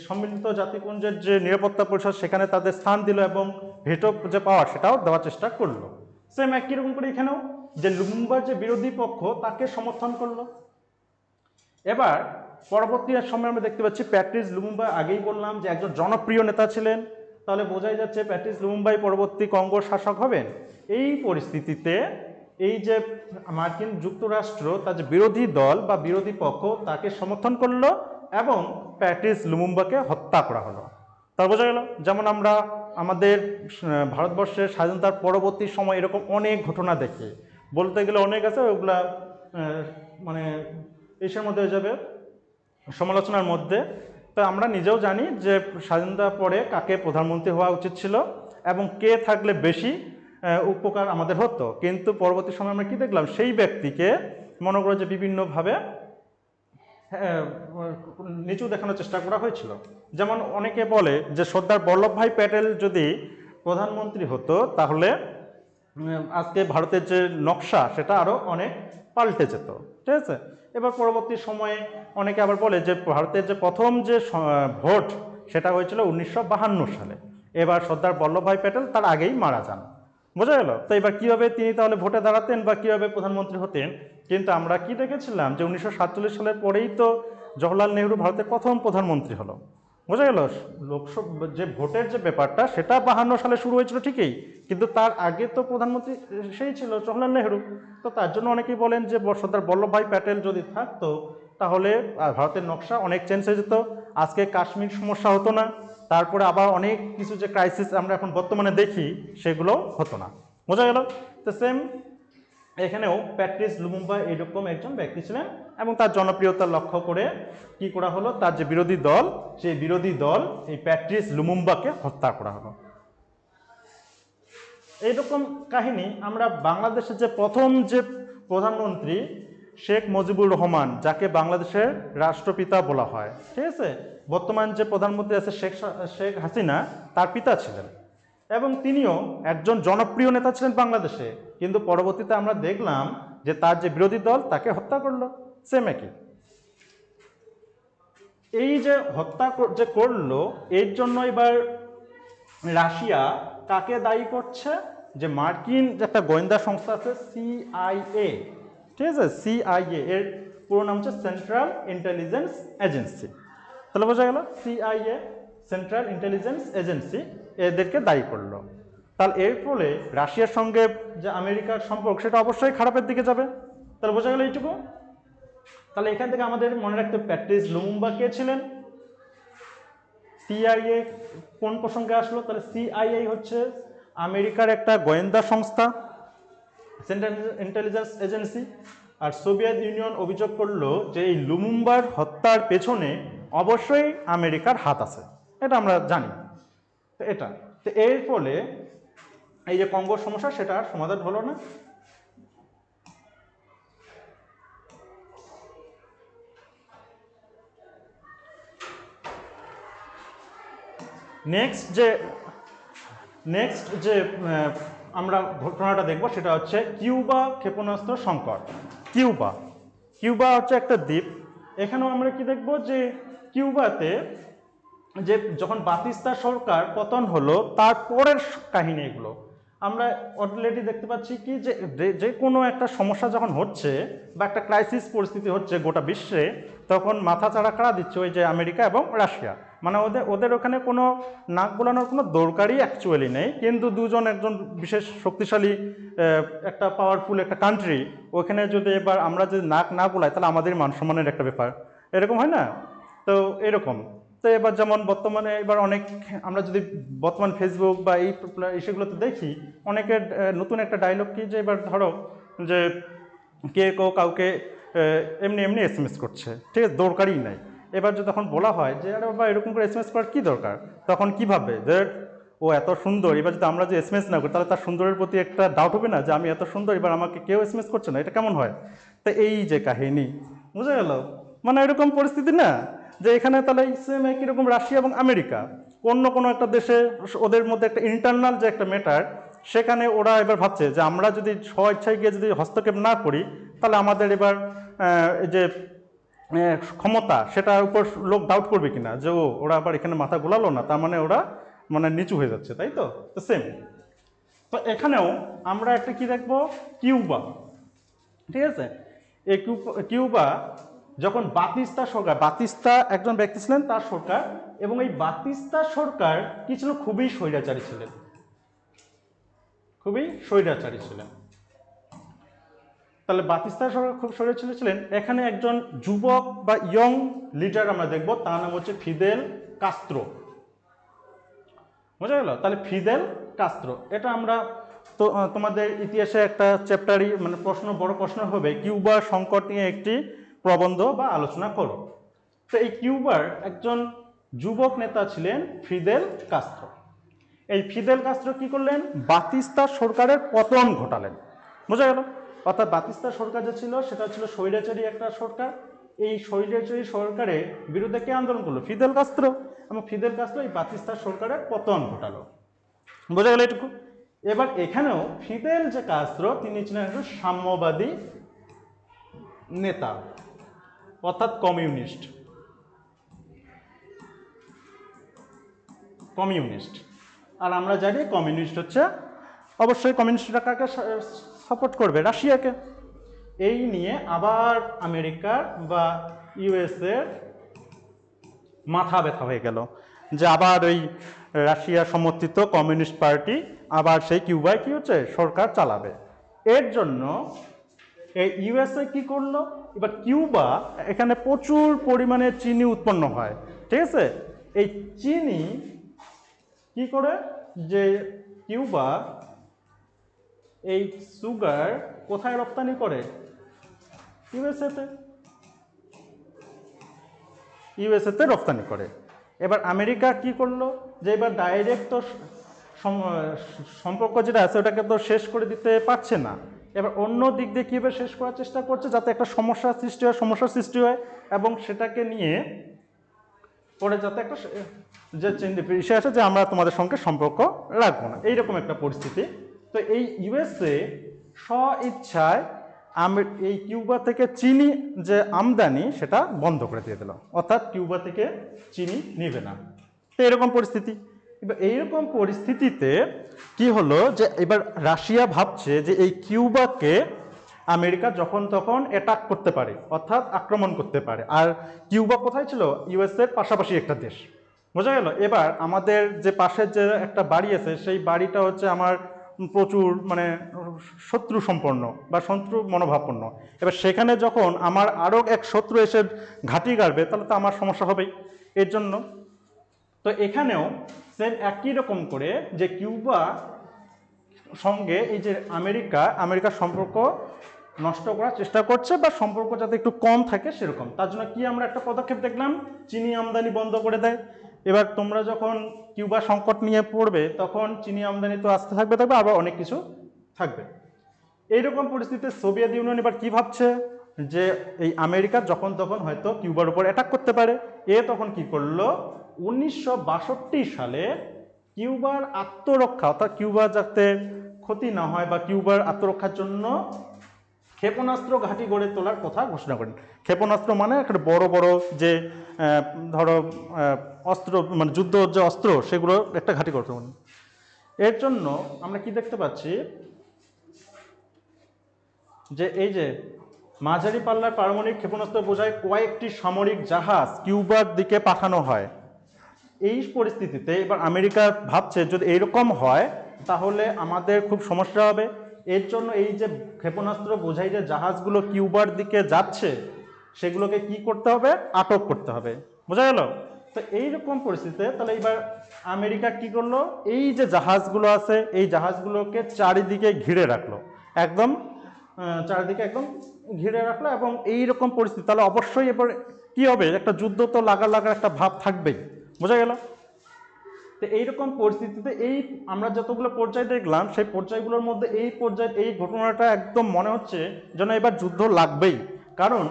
সম্মিলিত জাতিপুঞ্জের যে নিরাপত্তা পরিষদ সেখানে তাদের স্থান দিল এবং ভেটো যে পাওয়ার সেটাও দেওয়ার চেষ্টা করলো। সেম একই রকম করে এখানেও যে লুমুম্বার যে বিরোধী পক্ষ তাকে সমর্থন করলো। এবার পরবর্তী সময় আমরা দেখতে পাচ্ছি প্যাট্রিস লুমুম্বা, আগেই বললাম যে একজন জনপ্রিয় নেতা ছিলেন, তাহলে বোঝাই যাচ্ছে প্যাট্রিস লুমুম্বাই পরবর্তী কঙ্গোর শাসক হবেন। এই পরিস্থিতিতে এই যে মার্কিন যুক্তরাষ্ট্র তার যে বিরোধী দল বা বিরোধী পক্ষ তাকে সমর্থন করলো এবং প্যাট্রিস লুমুম্বাকে হত্যা করা হলো। তা বোঝা গেল, যেমন আমরা আমাদের ভারতবর্ষের স্বাধীনতার পরবর্তী সময় এরকম অনেক ঘটনা দেখি, বলতে গেলে অনেক আছে, ওগুলা মানে ইসের মধ্যে হয়ে যাবে সমালোচনার মধ্যে। তো আমরা নিজেও জানি যে স্বাধীনতার পরে কাকে প্রধানমন্ত্রী হওয়া উচিত ছিল এবং কে থাকলে বেশি উপকার আমাদের হতো, কিন্তু পরবর্তী সময় আমরা কি দেখলাম, সেই ব্যক্তিকে মনে করো যে বিভিন্নভাবে নিচু দেখানোর চেষ্টা করা হয়েছিল। যেমন অনেকে বলে যে সর্দার বল্লভভাই প্যাটেল যদি প্রধানমন্ত্রী হতো তাহলে আজকে ভারতের যে নকশা সেটা আরও অনেক পাল্টে যেত, ঠিক আছে। এবার পরবর্তী সময়ে অনেকে আবার বলে যে ভারতের যে প্রথম যে ভোট সেটা হয়েছিল 1952 সালে। এবার সর্দার বল্লভভাই প্যাটেল তার আগেই মারা যান, বোঝা গেল। তো এবার কীভাবে তিনি তাহলে ভোটে দাঁড়াতেন বা কীভাবে প্রধানমন্ত্রী হতেন, কিন্তু আমরা কি দেখেছিলাম যে 1947 সালের পরেই তো জওহরলাল নেহরু ভারতের প্রথম প্রধানমন্ত্রী হলো, বোঝা গেল। লোকসভা যে ভোটের যে ব্যাপারটা সেটা 52 সালে শুরু হয়েছিল ঠিকই, কিন্তু তার আগে তো প্রধানমন্ত্রী সেই ছিল জওহরলাল নেহরু। তো তার জন্য অনেকেই বলেন যে সর্দার বল্লভভাই প্যাটেল যদি থাকতো তাহলে ভারতের নকশা অনেক চেঞ্জ হয়ে যেত, আজকে কাশ্মীর সমস্যা হতো না, তারপরে আবার অনেক কিছু যে ক্রাইসিস আমরা এখন বর্তমানে দেখি সেগুলো হতো না, বোঝা গেল। তো সেম এখানেও প্যাট্রিস লুমুম্বা এরকম একজন ব্যক্তি ছিলেন এবং তার জনপ্রিয়তা লক্ষ্য করে কি করা হলো, তার যে বিরোধী দল সেই বিরোধী দল এই প্যাট্রিস লুমুম্বাকে হত্যা করা হলো। এইরকম কাহিনী আমরা বাংলাদেশের যে প্রথম যে প্রধানমন্ত্রী শেখ মুজিবুর রহমান, যাকে বাংলাদেশের রাষ্ট্রপিতা বলা হয়, ঠিক আছে, বর্তমান যে প্রধানমন্ত্রী আছে শেখ হাসিনা তার পিতা ছিলেন এবং তিনিও একজন জনপ্রিয় নেতা ছিলেন বাংলাদেশে, কিন্তু পরবর্তীতে আমরা দেখলাম যে তার যে বিরোধী দল তাকে হত্যা করলো। সেম একই, এই যে হত্যা যে করলো এর জন্য এবার রাশিয়া কাকে দায়ী করছে, যে মার্কিন যে একটা গোয়েন্দা সংস্থা আছে সিআইএ, ঠিক আছে, সিআইএ এর পুরো নাম হচ্ছে সেন্ট্রাল ইন্টেলিজেন্স এজেন্সি। তাহলে বোঝা গেল সিআইএ সেন্ট্রাল ইন্টেলিজেন্স এজেন্সি এদেরকে দায়ী করলো। তাহলে এর ফলে রাশিয়ার সঙ্গে যে আমেরিকার সম্পর্ক সেটা অবশ্যই খারাপের দিকে যাবে। তাহলে বোঝা গেল এইটুকু। তাহলে এখান থেকে আমাদের মনে রাখতে প্যাট্রিস লুমুম্বা কে ছিলেন, সিআইএ কোন প্রসঙ্গে আসলো, তাহলে সিআইএ হচ্ছে আমেরিকার একটা গোয়েন্দা সংস্থা, সেন্ট্রাল ইন্টেলিজেন্স এজেন্সি। আর সোভিয়েত ইউনিয়ন অভিযোগ করলো যে এই লুমুম্বার হত্যার পেছনে অবশ্যই আমেরিকার হাত আছে, এটা আমরা জানি। তো এটা তো এর ফলে এই যে কঙ্গোর সমস্যা সেটা আর সমাধান হলো না। নেক্সট যে আমরা ঘটনাটা দেখব সেটা হচ্ছে কিউবা ক্ষেপণাস্ত্র সংকট। কিউবা হচ্ছে একটা দ্বীপ। এখানেও আমরা কি দেখব যে কিউবাতে যে যখন বাতিস্তা সরকার পতন হলো তারপরের কাহিনী এগুলো আমরা অলরেডি দেখতে পাচ্ছি কি যে কোনো একটা সমস্যা যখন হচ্ছে বা একটা ক্রাইসিস পরিস্থিতি হচ্ছে গোটা বিশ্বে, তখন মাথা চাড়া কারা দিচ্ছে, ওই যে আমেরিকা এবং রাশিয়া। মানে ওদের ওখানে কোনো নাক গোলানোর কোনো দরকারই অ্যাকচুয়ালি নেই, কিন্তু একজন বিশেষ শক্তিশালী একটা পাওয়ারফুল একটা কান্ট্রি, ওখানে যদি এবার আমরা যদি নাক না গোলাই তাহলে আমাদের মান সম্মানের একটা ব্যাপার, এরকম হয় না? তো এরকম। তো এবার যেমন বর্তমানে এবার অনেক আমরা যদি বর্তমান ফেসবুক বা এই ইস্যুগুলোতে দেখি, অনেকের নতুন একটা ডায়লগ কি, যে এবার ধরো যে কে কাউকে এমনি এমনি এসএমএস করছে, ঠিক আছে, দরকারই নাই। এবার যদি তখন বলা হয় যে আরে বাবা এরকম করে এসএমএস করার কী দরকার, তখন কী ভাববে যে ও এত সুন্দর, এবার যদি আমরা যে এসএমএস না করি তাহলে তার সুন্দরের প্রতি একটা ডাউট হবে না যে আমি এত সুন্দর, এবার আমাকে কেউ এসএমএস করছে না, এটা কেমন হয়? তো এই যে কাহিনী, বুঝা গেল, মানে এরকম পরিস্থিতি না, যে এখানে তাহলে সেম একই রকম রাশিয়া এবং আমেরিকা অন্য কোনো একটা দেশে ওদের মধ্যে একটা ইন্টারনাল যে একটা ম্যাটার, সেখানে ওরা এবার ভাবছে যে আমরা যদি স্ব ইচ্ছায় গিয়ে যদি হস্তক্ষেপ না করি তাহলে আমাদের এবার এই যে ক্ষমতা সেটার উপর লোক ডাউট করবে কিনা যে ওরা আবার এখানে মাথা গোলালো না, তার মানে ওরা মানে নিচু হয়ে যাচ্ছে, তাই তো সেম। তো এখানেও আমরা একটা কি দেখবো, কিউবা, ঠিক আছে। এই কিউবা যখন বাতিস্তা সরকার, বাতিস্তা একজন ব্যক্তি ছিলেন, তার সরকার, এবং এই বাতিস্তা সরকার কি ছিল, খুবই স্বৈরাচারী ছিলেন, খুবই স্বৈরাচারী ছিলেন। তাহলে বাতিস্তা সরকার খুব স্বৈরাচারী ছিলেন। এখানে একজন যুবক বা ইয়ং লিডার আমরা দেখব, তার নাম হচ্ছে ফিদেল কাস্ত্রো। বোঝা গেল? তাহলে ফিদেল কাস্ত্রো, এটা আমরা তো তোমাদের ইতিহাসে একটা চ্যাপ্টারই মানে প্রশ্ন, বড় প্রশ্ন হবে, কিউবার সংকট নিয়ে একটি প্রবন্ধ বা আলোচনা করো। তো এই কিউবার একজন যুবক নেতা ছিলেন ফিদেল কাস্ত্রো। এই ফিদেল কাস্ত্রো কি করলেন, বাতিস্তা সরকারের পতন ঘটালেন। বোঝা গেল? অর্থাৎ বাতিস্তা সরকার যে ছিল সেটা ছিল স্বৈরাচারী একটা সরকার। এই স্বৈরাচারী সরকারের বিরুদ্ধে কে আন্দোলন করলো, ফিদেল কাস্ত্রো, এবং ফিদেল কাস্ত্রো এই বাতিস্তা সরকারের পতন ঘটালো। বোঝা গেল এটুকু? এবার এখানেও ফিদেল যে কাস্ত্রো, তিনি ছিলেন একজন সাম্যবাদী নেতা, অর্থাৎ কমিউনিস্ট। কমিউনিস্ট, আর আমরা জানি কমিউনিস্ট হচ্ছে, অবশ্যই কমিউনিস্টরা কাকে সাপোর্ট করবে, রাশিয়াকে। এই নিয়ে আবার আমেরিকার বা ইউএসএর মাথা ব্যথা হয়ে গেল যে আবার ওই রাশিয়া সমর্থিত কমিউনিস্ট পার্টি আবার সেই কিউবায় কি হচ্ছে, সরকার চালাবে। এর জন্য এই ইউএসএ কি করলো, এবার কিউবা, এখানে প্রচুর পরিমাণে চিনি উৎপন্ন হয়, ঠিক আছে। এই চিনি কি করে, যে কিউবা এই সুগার কোথায় রপ্তানি করে, ইউএসএতে, ইউএসএতে রপ্তানি করে। এবার আমেরিকা কি করলো, যে এবার ডাইরেক্ট তো সম্পর্ক যেটা আছে ওটাকে তো শেষ করে দিতে পারছে না, এবার অন্য দিক দিয়ে কীভাবে শেষ করার চেষ্টা করছে, যাতে একটা সমস্যার সৃষ্টি হয় এবং সেটাকে নিয়ে পরে যাতে একটা যে বিষয় আছে যে আমরা তোমাদের সঙ্গে সম্পর্ক রাখবো না, এইরকম একটা পরিস্থিতি। তো এই ইউএসএ স্ব ইচ্ছায় এই কিউবা থেকে চিনি যে আমদানি সেটা বন্ধ করে দিয়ে দিল, অর্থাৎ কিউবা থেকে চিনি নেবে না। তো এরকম পরিস্থিতি। এবার এইরকম পরিস্থিতিতে কি হলো, যে এবার রাশিয়া ভাবছে যে এই কিউবাকে আমেরিকা যখন তখন অ্যাটাক করতে পারে, অর্থাৎ আক্রমণ করতে পারে। আর কিউবা কোথায় ছিল, ইউএসএর পাশাপাশি একটা দেশ। বোঝা গেল? এবার আমাদের যে পাশের যে একটা বাড়ি আছে, সেই বাড়িটা হচ্ছে আমার প্রচুর মানে শত্রু সম্পন্ন বা শত্রু মনোভাবপন্ন। এবার সেখানে যখন আমার আরও এক শত্রু এসে ঘাঁটি গাড়বে, তাহলে তো আমার সমস্যা হবেই। এর জন্য তো এখানেও সেম একই রকম করে যে কিউবা সঙ্গে এই যে আমেরিকার সম্পর্ক নষ্ট করার চেষ্টা করছে, বা সম্পর্ক যাতে একটু কম থাকে সেরকম। তার জন্য কি আমরা একটা পদক্ষেপ দেখলাম, চিনি আমদানি বন্ধ করে দেয়। এবার তোমরা যখন কিউবা সংকট নিয়ে পড়বে, তখন চিনি আমদানি তো আসতে থাকবে, আবার অনেক কিছু থাকবে। এইরকম পরিস্থিতিতে সোভিয়েত ইউনিয়ন এবার কি ভাবছে, যে এই আমেরিকা যখন তখন হয়তো কিউবার উপর অ্যাটাক করতে পারে। তখন কি করলো, 1962 সালে কিউবার আত্মরক্ষা, অর্থাৎ কিউবা যাতে ক্ষতি না হয় বা কিউবার আত্মরক্ষার জন্য ক্ষেপণাস্ত্র ঘাঁটি গড়ে তোলার কথা ঘোষণা করেন। ক্ষেপণাস্ত্র মানে একটা বড় বড় যে ধরো অস্ত্র, মানে যুদ্ধ যে অস্ত্র, সেগুলো একটা ঘাঁটি করতে পারেন। এর জন্য আমরা কি দেখতে পাচ্ছি, যে এই যে মাঝারি পাল্লার পারমাণবিক ক্ষেপণাস্ত্র বোঝায় কয়েকটি সামরিক জাহাজ কিউবার দিকে পাঠানো হয়। এই পরিস্থিতিতে এবার আমেরিকা ভাবছে যদি এইরকম হয় তাহলে আমাদের খুব সমস্যা হবে। এর জন্য এই যে ক্ষেপণাস্ত্র বোঝাই যে জাহাজগুলো কিউবার দিকে যাচ্ছে, সেগুলোকে কি করতে হবে, আটক করতে হবে। বোঝা গেল? তো এইরকম পরিস্থিতিতে তাহলে এবার আমেরিকা কি করলো, এই যে জাহাজগুলো আছে এই জাহাজগুলোকে চারিদিকে ঘিরে রাখলো, একদম চারিদিকে একদম ঘিরে রাখলো। এবং এইরকম পরিস্থিতি তাহলে অবশ্যই এবার কি হবে, একটা যুদ্ধ তো লাগার একটা ভাব থাকবেই। বোঝা গেল? তো এইরকম পরিস্থিতিতে এই আমরা যতগুলো পর্যায় দেখলাম, সেই পর্যায়গুলোর মধ্যে এই পর্যায়ে এই ঘটনাটা একদম মনে হচ্ছে যেন এবার যুদ্ধ লাগবেই। কারণ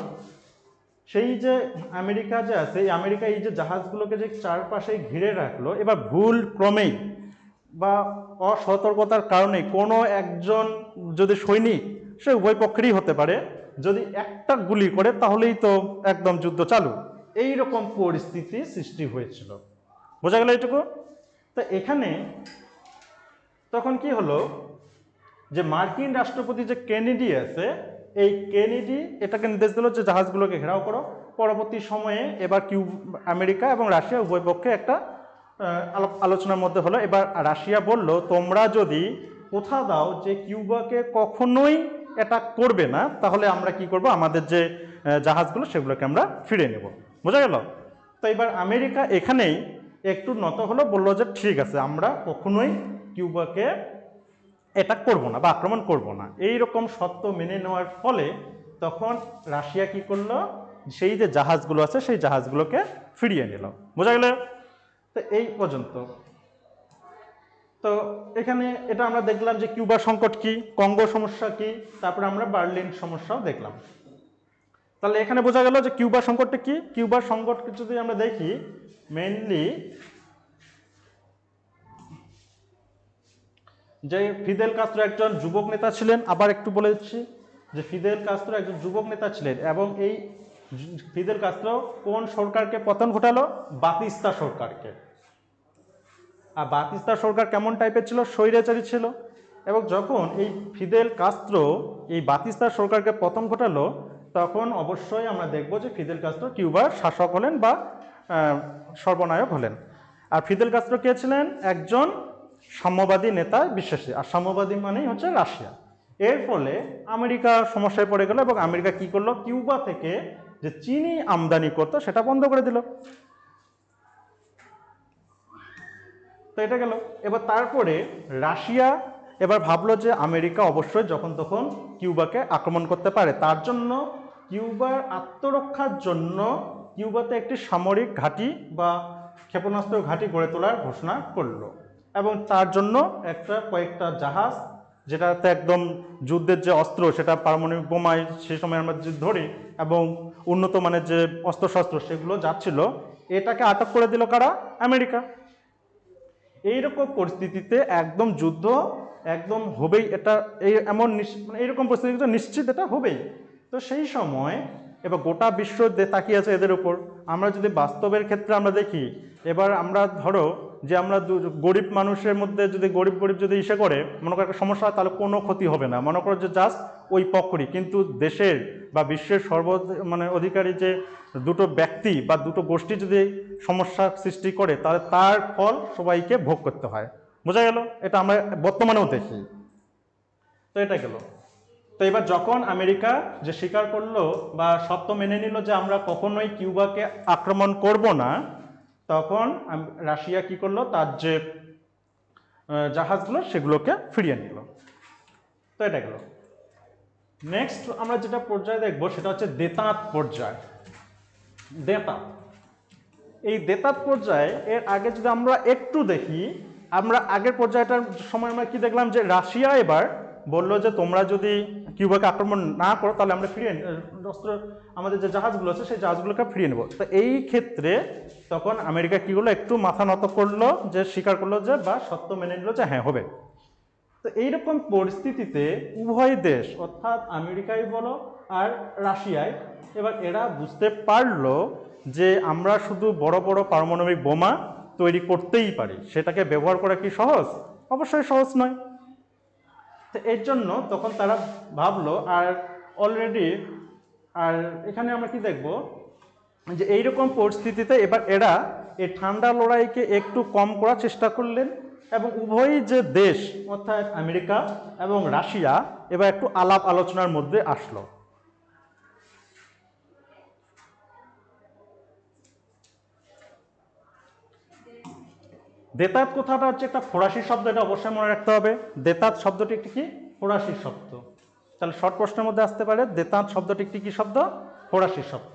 সেই যে আমেরিকা যে আছে, এই আমেরিকা এই যে জাহাজগুলোকে যে চারপাশে ঘিরে রাখলো, এবার ভুল ক্রমেই বা অসতর্কতার কারণে কোনো একজন যদি সৈনিক, সে উভয় পক্ষেরই হতে পারে, যদি একটা গুলি করে তাহলেই তো একদম যুদ্ধ চালু, এই রকম পরিস্থিতি সৃষ্টি হয়েছিল। বোঝা গেল এইটুকু? তো এখানে তখন কি হলো যে মার্কিন রাষ্ট্রপতি যে কেনেডি আছে, এই কেনেডি এটাকে নির্দেশ দিল যে জাহাজগুলোকে ঘেরাও করো। পরবর্তী সময়ে এবার আমেরিকা এবং রাশিয়া উভয় পক্ষে একটা আলোচনার মধ্যে হলো। এবার রাশিয়া বলল, তোমরা যদি কথা দাও যে কিউবাকে কখনোই এটা করবে না, তাহলে আমরা কি করব, আমাদের যে জাহাজগুলো সেগুলোকে আমরা ফিরে নেব। বোঝা গেল? তো এবার আমেরিকা এখানেই একটু নত হলো, বললো যে ঠিক আছে, আমরা কখনোই কিউবাকে এটা করব না বা আক্রমণ করব না। এই রকম সত্য মেনে নেওয়ার ফলে তখন রাশিয়া কি করলো, সেই যে জাহাজগুলো আছে সেই জাহাজগুলোকে ফিরিয়ে নিল। বোঝা গেল? তো এই পর্যন্ত। তো এখানে এটা আমরা দেখলাম যে কিউবা সংকট কি, কঙ্গো সমস্যা কি, তারপরে আমরা বার্লিন সমস্যাও দেখলাম। তাহলে এখানে বোঝা গেল যে কিউবা সংকটটা কি। কিউবার সংকট যদি আমরা দেখি, মেইনলি যে ফিদেল কাস্ত্রো একজন যুবক নেতা ছিলেন। আবার একটু বলে দিচ্ছি যে ফিদেল কাস্ত্রো একজন যুবক নেতা ছিলেন, এবং এই ফিদেল কাস্ত্রো কোন সরকারকে পতন ঘটালো? বাতিস্তা সরকারকে। আর বাতিস্তা সরকার কেমন টাইপের ছিল? স্বৈরাচারী ছিল। এবং যখন এই ফিদেল কাস্ত্রো এই বাতিস্তা সরকারকে পতন ঘটালো, তখন অবশ্যই আমরা দেখব যে ফিদেল কাস্ত্রো কিউবার শাসক হলেন বা সর্বনায়ক হলেন। আর ফিদেল কাস্ত্রো কে ছিলেন? একজন সাম্যবাদী নেতা বিশ্বাসী। আর সাম্যবাদী মানেই হচ্ছে রাশিয়া। এর ফলে আমেরিকা সমস্যায় পড়ে গেল, এবং আমেরিকা কি করলো, কিউবা থেকে যে চিনি আমদানি করতো সেটা বন্ধ করে দিল। তো এটা গেল। এবার তারপরে রাশিয়া এবার ভাবলো যে আমেরিকা অবশ্যই যখন তখন কিউবাকে আক্রমণ করতে পারে, তার জন্য কিউবার আত্মরক্ষার জন্য কিউবাতে একটি সামরিক ঘাঁটি বা ক্ষেপণাস্ত্র ঘাঁটি গড়ে তোলার ঘোষণা করলো। এবং তার জন্য কয়েকটা জাহাজ, যেটাতে একদম যুদ্ধের যে অস্ত্র সেটা পারমাণবিক বোমায় সেই সময় আমরা যে ধরি, এবং উন্নত মানের যে অস্ত্রশস্ত্র সেগুলো যাচ্ছিল, এটাকে আটক করে দিল কারা? আমেরিকা। এইরকম পরিস্থিতিতে একদম যুদ্ধ একদম হবেই, এটা এমন মানে এইরকম পরিস্থিতিতে নিশ্চিত এটা হবেই। তো সেই সময় এবার গোটা বিশ্ব তাকিয়ে আছে এদের উপর। আমরা যদি বাস্তবের ক্ষেত্রে আমরা দেখি, এবার আমরা ধরো যে আমরা গরিব মানুষের মধ্যে যদি গরিব যদি ইসে করে মনে করো একটা সমস্যা হয়, তাহলে কোনো ক্ষতি হবে না, মনে করো যে জাস্ট ওই পক্ষরই। কিন্তু দেশের বা বিশ্বের মানে অধিকারী যে দুটো ব্যক্তি বা দুটো গোষ্ঠী যদি সমস্যার সৃষ্টি করে, তাহলে তার ফল সবাইকে ভোগ করতে হয়। বোঝা গেল? এটা আমরা বর্তমানেও দেখি। তো এটা গেল। তো এবার যখন আমেরিকা যে স্বীকার করলো বা সত্য মেনে নিল যে আমরা কখনোই কিউবাকে আক্রমণ করব না, তখন রাশিয়া কি করলো, তার যে জাহাজগুলো সেগুলোকে ফিরিয়ে নিল। তো এটা গেল। নেক্সট আমরা যেটা পর্যায়ে দেখবো সেটা হচ্ছে দেতাঁত পর্যায়। দেতাঁত, এই দেতাঁত পর্যায়ে এর আগে যদি আমরা একটু দেখি, আমরা আগের পর্যায়টার সময় আমরা কি দেখলাম যে রাশিয়া এবার বলল যে তোমরা যদি কিউবাকে আক্রমণ না করো তাহলে আমরা ফিরিয়ে অস্ত্র আমাদের যে জাহাজগুলো আছে সেই জাহাজগুলোকে ফিরিয়ে নেব। তো এই ক্ষেত্রে তখন আমেরিকা কি করলো, একটু মাথা নত করলো, যে স্বীকার করলো যে বা সত্য মেনে নিল যে হ্যাঁ হবে। তো এইরকম পরিস্থিতিতে উভয় দেশ অর্থাৎ আমেরিকাই বলো আর রাশিয়ায়, এবার এরা বুঝতে পারলো যে আমরা শুধু বড় বড় পারমাণবিক বোমা তৈরি করতেই পারি, সেটাকে ব্যবহার করা কি সহজ? অবশ্যই সহজ নয়। তো এর জন্য তখন তারা ভাবলো, আর অলরেডি আর এখানে আমরা কি দেখব যে এইরকম পরিস্থিতিতে এবার এরা এই ঠান্ডা লড়াইকে একটু কম করার চেষ্টা করলেন, এবং উভয়ই যে দেশ অর্থাৎ আমেরিকা এবং রাশিয়া এবার একটু আলাপ আলোচনার মধ্যে আসলো। দেতাত কথাটা হচ্ছে একটা ফরাসি শব্দ, এটা অবশ্যই মনে রাখতে হবে। দেতাত শব্দটি একটি কি? ফরাসি শব্দ। তাহলে শর্ট প্রশ্নের মধ্যে আসতে পারে দেতাত শব্দটি একটি কি শব্দ? ফরাসি শব্দ।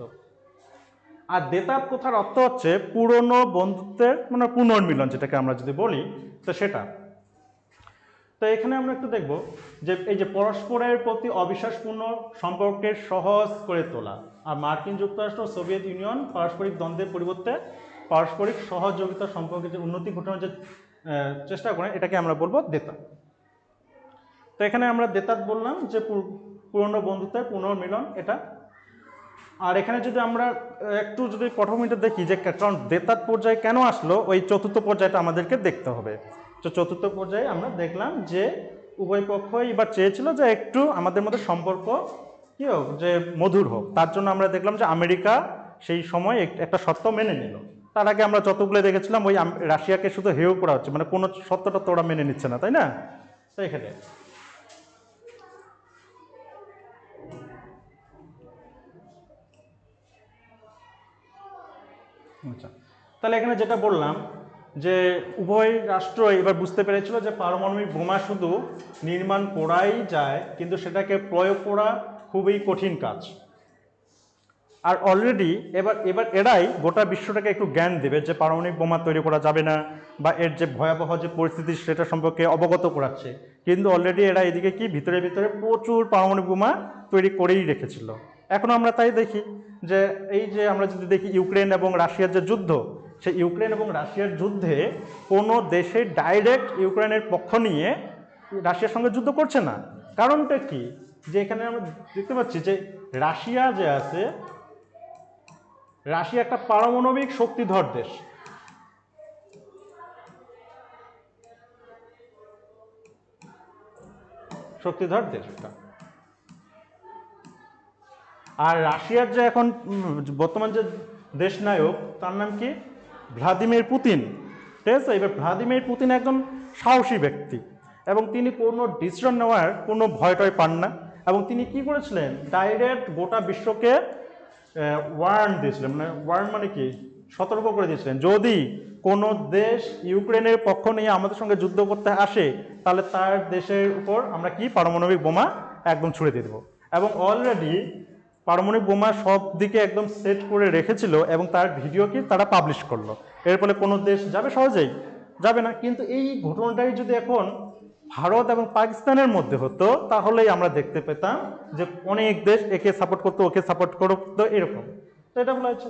আর দেতাত কথার অর্থ হচ্ছে পুরনো বন্ধুত্বের মানে পুনর্মিলন, যেটাকে আমরা যদি বলি তো সেটা। তো এখানে আমরা একটু দেখব যে এই যে পরস্পরের প্রতি অবিশ্বাসপূর্ণ সম্পর্কের সহজ করে তোলা, আর মার্কিন যুক্তরাষ্ট্র সোভিয়েত ইউনিয়ন পারস্পরিক দ্বন্দ্বের পরিবর্তে পারস্পরিক সহযোগিতা সম্পর্কে যে উন্নতি ঘটানোর যে চেষ্টা করেন, এটাকে আমরা বলবো দেতাত। তো এখানে আমরা দেতাত বললাম যে পুরনো বন্ধুত্বের পুনর্মিলন এটা। আর এখানে যদি আমরা একটু যদি পটভূমিটা দেখি যে কারণ বেতার পর্যায়ে কেন আসলো, ওই চতুর্থ পর্যায়টা আমাদেরকে দেখতে হবে। তো চতুর্থ পর্যায়ে আমরা দেখলাম যে উভয় পক্ষই এবার চেয়েছিল যে একটু আমাদের মধ্যে সম্পর্ক কি হোক, যে মধুর হোক। তার জন্য আমরা দেখলাম যে আমেরিকা সেই সময় একটা শর্ত মেনে নিল। তার আগে আমরা যতগুলো দেখেছিলাম ওই রাশিয়াকে শুধু হেয় করা হচ্ছে, মানে কোনো শর্তটা তো ওরা মেনে নিচ্ছে না, তাই না? তো এখানে আচ্ছা, তাহলে এখানে যেটা বললাম যে উভয় রাষ্ট্র এবার বুঝতে পেরেছিল যে পারমাণবিক বোমা শুধু নির্মাণ করাই যায়, কিন্তু সেটাকে প্রয়োগ করা খুবই কঠিন কাজ। আর অলরেডি এবার এবার এরাই গোটা বিশ্বটাকে একটু জ্ঞান দেবে যে পারমাণবিক বোমা তৈরি করা যাবে না, বা এর যে ভয়াবহ যে পরিস্থিতি সেটা সম্পর্কে অবগত করাচ্ছে। কিন্তু অলরেডি এরা এদিকে কি ভিতরে ভিতরে প্রচুর পারমাণবিক বোমা তৈরি করেই রেখেছিল। এখন আমরা তাই দেখি যে এই যে আমরা যদি দেখি ইউক্রেন এবং রাশিয়ার যে যুদ্ধ, সেই ইউক্রেন এবং রাশিয়ার যুদ্ধে কোনো দেশে ডাইরেক্ট ইউক্রেনের পক্ষ নিয়ে রাশিয়ার সঙ্গে যুদ্ধ করছে না। কারণটা কি, যে এখানে আমরা দেখতে পাচ্ছি যে রাশিয়া যে আছে, রাশিয়া একটা পারমাণবিক শক্তিধর দেশ। শক্তিধর দেশ এটা। আর রাশিয়ার যে এখন বর্তমান যে দেশ নায়ক, তার নাম কি? Vladimir Putin. ঠিক আছে, এবার ভ্লাদিমির পুতিন একজন সাহসী ব্যক্তি, এবং তিনি কোনো ডিসিশন নেওয়ার কোনো ভয় টয় পান না। এবং তিনি কি করেছিলেন, ডাইরেক্ট গোটা বিশ্বকে ওয়ার্ন দিয়েছিলেন। মানে ওয়ার্ন মানে কি, সতর্ক করে দিয়েছিলেন, যদি কোনো দেশ ইউক্রেনের পক্ষ নিয়ে আমাদের সঙ্গে যুদ্ধ করতে আসে, তাহলে তার দেশের উপর আমরা কি পারমাণবিক বোমা একদম ছুড়ে দিয়ে দেবো। এবং অলরেডি পারমাণবিক বোমা সব দিকে একদম সেট করে রেখেছিল, এবং তার ভিডিও কি তারা পাবলিশ করলো। এর ফলে কোনো দেশ যাবে? সহজেই যাবে না। কিন্তু এই ঘটনাটাই যদি এখন ভারত এবং পাকিস্তানের মধ্যে হতো, তাহলেই আমরা দেখতে পেতাম যে অনেক দেশ একে সাপোর্ট করতো, ওকে সাপোর্ট করতো, এরকম। তো এটা বলা হচ্ছে।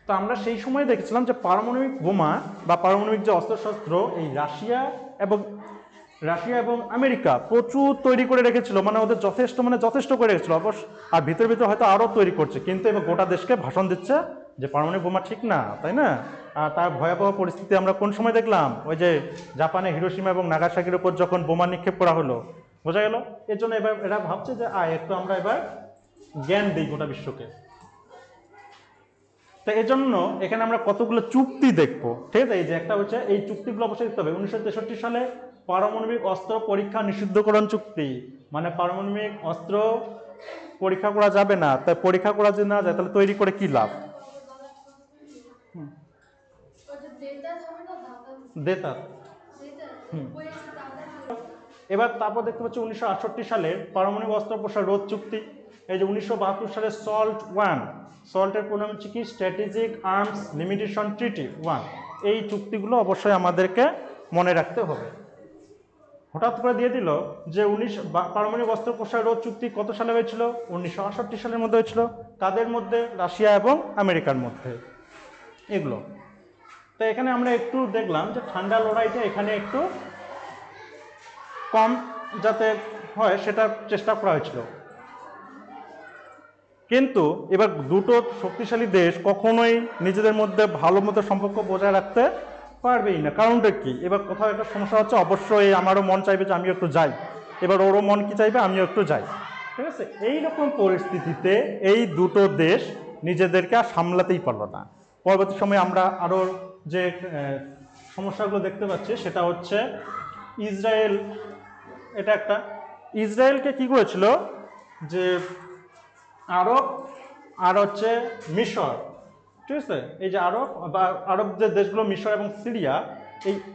তো আমরা সেই সময় দেখেছিলাম যে পারমাণবিক বোমা বা পারমাণবিক যে অস্ত্রশস্ত্র এই রাশিয়া এবং আমেরিকা প্রচুর তৈরি করে রেখেছিল, মানে ওদের যথেষ্ট করে রেখেছিল অবশ্য। আর ভিতরে ভিতরে হয়তো আরও তৈরি করছে, কিন্তু এবার গোটা দেশকে ভাষণ দিচ্ছে যে পারমাণবিক বোমা ঠিক না, তাই না? আর তার ভয়াবহ পরিস্থিতি আমরা কোন সময় দেখলাম, ওই যে জাপানে হিরোশিমা এবং নাগাসাকির উপর যখন বোমা নিক্ষেপ করা হলো, বোঝা গেল। এর জন্য এবার এরা ভাবছে যে একটু আমরা এবার জ্ঞান দিই গোটা বিশ্বকে। তো এই জন্য এখানে আমরা কতগুলো চুক্তি দেখবো, ঠিক আছে? এই যে একটা হচ্ছে, এই চুক্তিগুলো অবশ্যই দেখতে হবে। 1963 সালে পারমাণবিক অস্ত্র পরীক্ষা নিষিদ্ধকরণ চুক্তি, মানে পারমাণবিক অস্ত্র পরীক্ষা করা যাবে না, তাই পরীক্ষা করা যদি না যায় তাহলে তৈরি করে কি লাভ? দেতা। এবার তারপর দেখতে পাচ্ছি 1968 সালের পারমাণবিক অস্ত্র প্রসার রোধ চুক্তি। এই যে 1972 সালে সল্ট ওয়ান, সল্টের পুরো হচ্ছে কি স্ট্র্যাটেজিক আর্মস লিমিটেশন ট্রিটি 1। এই চুক্তিগুলো অবশ্যই আমাদেরকে মনে রাখতে হবে। হঠাৎ করে দিয়ে দিল যে পারমাণবিক অস্ত্র প্রসার রোধ চুক্তি কত সালে হয়েছিল? 1968 সালের মধ্যে হয়েছিল। কাদের মধ্যে? রাশিয়া এবং আমেরিকার মধ্যে। এগুলো তো এখানে আমরা একটু দেখলাম যে ঠান্ডা লড়াইটা এখানে একটু কম যাতে হয় সেটা চেষ্টা করা হয়েছিল। কিন্তু এবার দুটো শক্তিশালী দেশ কখনোই নিজেদের মধ্যে ভালো মতো সম্পর্ক বজায় রাখতে পারবেই না। কারণটা কি? এবার কোথাও একটা সমস্যা হচ্ছে, অবশ্যই আমারও মন চাইবে যে আমিও একটু যাই, এবার ওরও মন কি চাইবে, আমিও একটু যাই। ঠিক আছে, এইরকম পরিস্থিতিতে এই দুটো দেশ নিজেদেরকে আর সামলাতেই পারলো না। পরবর্তী সময়ে আমরা আরও যে সমস্যাগুলো দেখতে পাচ্ছি সেটা হচ্ছে ইসরায়েল। এটা একটা, ইসরায়েলকে কি করেছিল যে আরব আর হচ্ছে মিশর, ঠিক আছে, এই যে আরব বা আরব যে দেশগুলো মিশর এবং সিরিয়া,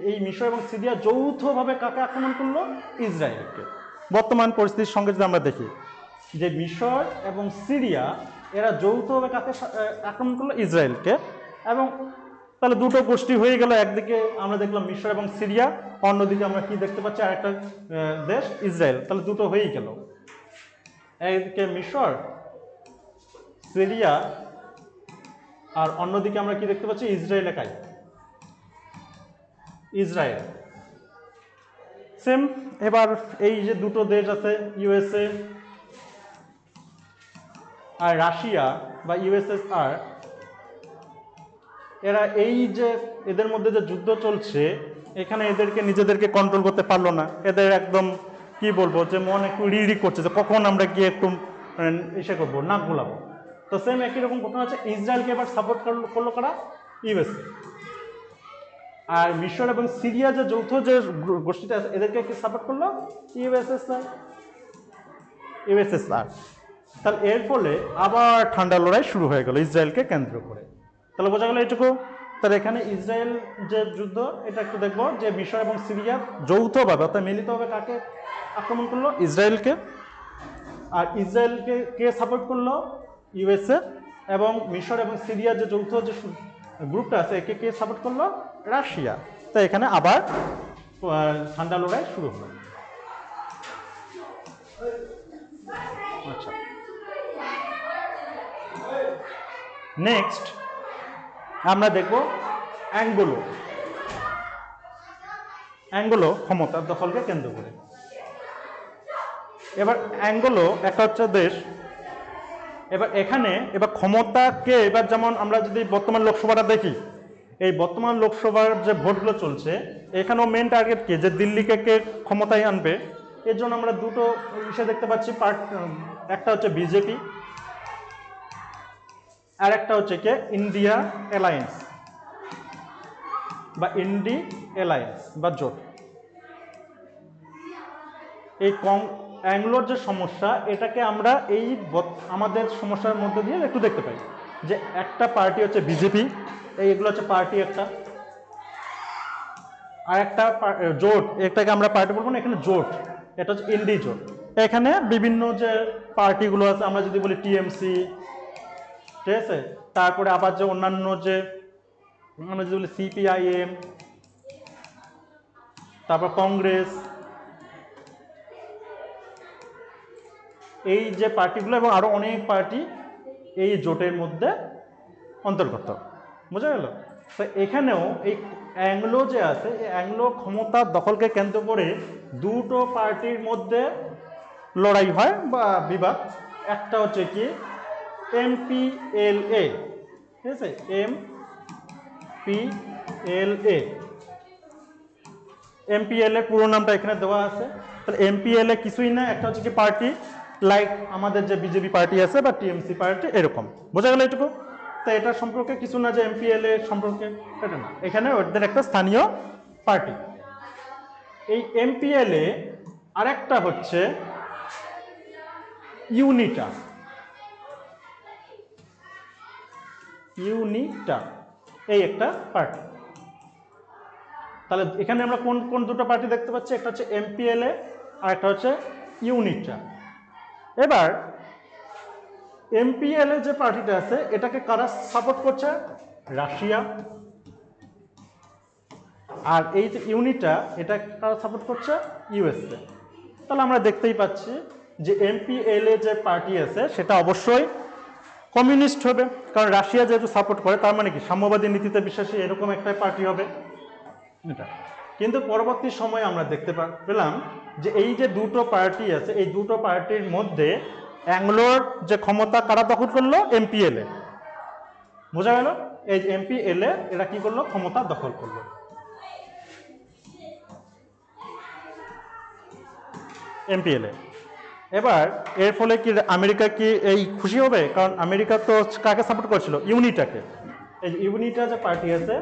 এই মিশর এবং সিরিয়া যৌথভাবে কাকে আক্রমণ করলো? ইসরায়েলকে। বর্তমান পরিস্থিতির সঙ্গে যদি আমরা দেখি যে মিশর এবং সিরিয়া এরা যৌথভাবে কাকে আক্রমণ করলো? ইসরায়েলকে। এবং তাহলে দুটো গোষ্ঠী হয়ে গেল, একদিকে আমরা দেখলাম মিশর এবং সিরিয়া, অন্যদিকে আমরা কি দেখতে পাচ্ছি আরেকটা দেশ ইসরায়েল। তাহলে দুটো হয়েই গেল, একদিকে মিশর, সিরিয়া, আর অন্যদিকে আমরা কি দেখতে পাচ্ছি? ইসরায়েল একাই, ইসরায়েল। সেম। এবার এই যে দুটো দেশ আছে, ইউএসএ আর রাশিয়া বা ইউএসএসআর, এরা এই যে এদের মধ্যে যে যুদ্ধ চলছে, এখানে এদেরকে নিজেদেরকে কন্ট্রোল করতে পারলো না। এদের একদম কি বলবো, যে মন একটু রিড়ি করছে যে কখন আমরা গিয়ে একটু এসে করবো, নাক গোলাবো। তো সেম একই রকম ঘটনা হচ্ছে, ইসরায়েলকে এবার সাপোর্ট করলো কারা? ইউএসএ। আর মিশর এবং সিরিয়া যে যৌথ যে গোষ্ঠীটা আছে, এদেরকে কি সাপোর্ট করলো? ইউএসএসআর। তাহলে এর ফলে আবার ঠান্ডা লড়াই শুরু হয়ে গেল ইসরায়েলকে কেন্দ্র করে। তাহলে বোঝা গেল এটুকু। তাহলে এখানে ইসরায়েল যে যুদ্ধ, এটা একটু দেখবো যে মিশর এবং সিরিয়া যৌথভাবে অর্থাৎ মিলিতভাবে কাকে আক্রমণ করলো? ইসরায়েলকে। আর ইসরায়েলকে কে সাপোর্ট করলো? ইউএসএ। এবং মিশর এবং সিরিয়ার যে যৌথ যে গ্রুপটা আছে, একে কে সাপোর্ট করলো? রাশিয়া। তো এখানে আবার ঠান্ডা লড়াই শুরু হলো। আচ্ছা, নেক্সট আমরা দেখব অ্যাঙ্গোলো ক্ষমতার দখলকে কেন্দ্র করে। এবার অ্যাঙ্গোলো একটা হচ্ছে দেশ। এবার এখানে ক্ষমতাকে, এবার যেমন আমরা যদি বর্তমান লোকসভাটা দেখি, এই বর্তমান লোকসভার যে ভোটগুলো চলছে, এখানেও মেন টার্গেট কি? যে দিল্লিকে কে ক্ষমতায় আনবে। এর জন্য আমরা দুটো বিষয় দেখতে পাচ্ছি। একটা হচ্ছে বিজেপি, আর একটা হচ্ছে কে? ইন্ডিয়া অ্যালায়েন্স বা ইন্ডি অ্যালায়েন্স বা জোট। এই অ্যাংলোর যে সমস্যা, এটাকে আমরা এই আমাদের সমস্যার মধ্যে দিয়ে একটু দেখতে পাই, যে একটা পার্টি হচ্ছে বিজেপি, এইগুলো হচ্ছে পার্টি একটা। আর একটা জোট, এটাকে আমরা পার্টি বলবো না, এখানে জোট, এটা হচ্ছে ইন্ডি জোট। এখানে বিভিন্ন যে পার্টিগুলো আছে, আমরা যদি বলি টিএমসি, ঠিক আছে, তারপরে আবার যে অন্যান্য যে আমরা যদি বলি সিপিআইএম, তারপর কংগ্রেস, এই যে পার্টিগুলো এবং আরো অনেক পার্টি এই জোটের মধ্যে অন্তর্গত। বোঝা গেল? তো এখানেও এই অ্যাংলো যে আছে, এই অ্যাংলো ক্ষমতার দখলকে কেন্দ্র করে দুটো পার্টির মধ্যে লড়াই হয় বা বিবাদ। একটা হচ্ছে কি? এমপিএলএ, ঠিক আছে, এমপিএলএ পুরো নামটা এখানে দেওয়া আছে। তাহলে এমপিএলএ কিছুই না, একটা হচ্ছে কি পার্টি, লাইক আমাদের যে বিজেপি পার্টি আছে বা টিএমসি পার্টি, এরকম। বোঝা গেল এটুকু? তো এটা সম্পর্কে কিছু না যে এমপিএলএ সম্পর্কে, এটা না, এখানে ওদের একটা স্থানীয় পার্টি। এই এমপিএলএ আরেকটা হচ্ছে ইউনিটা, এই একটা পার্টি। তাহলে এখানে আমরা কোন কোন দুটো পার্টি দেখতে পাচ্ছি? একটা হচ্ছে এমপিএলএ আর একটা হচ্ছে ইউনিটা। এবার এমপিএলএ যে পার্টিটা আছে, এটাকে কারা সাপোর্ট করছে? রাশিয়া। আর এই যে ইউনিটা, এটা কারা সাপোর্ট করছে? ইউএসএ। তাহলে আমরা দেখতেই পাচ্ছি যে এমপিএলএ যে পার্টি আছে, সেটা অবশ্যই কমিউনিস্ট হবে, কারণ রাশিয়া যেহেতু সাপোর্ট করে, তার মানে কি সাম্যবাদী নীতিতে বিশ্বাসী এরকম একটা পার্টি হবে এটা। কিন্তু পরবর্তী সময়ে আমরা দেখতে পেলাম যে এই যে দুটো পার্টি আছে, এই দুটো পার্টির মধ্যে অ্যাংলোর যে ক্ষমতা কারা দখল করলো? এমপিএলএ। বোঝা গেল? এই যে এমপিএলএ এরা কি করলো? ক্ষমতা দখল করলো। এমপিএলএ। এবার এর ফলে কি আমেরিকা কি এই খুশি হবে? কারণ আমেরিকা তো কাকে সাপোর্ট করেছিল? ইউনিটাকে। এই ইউনিটা যে পার্টি আছে,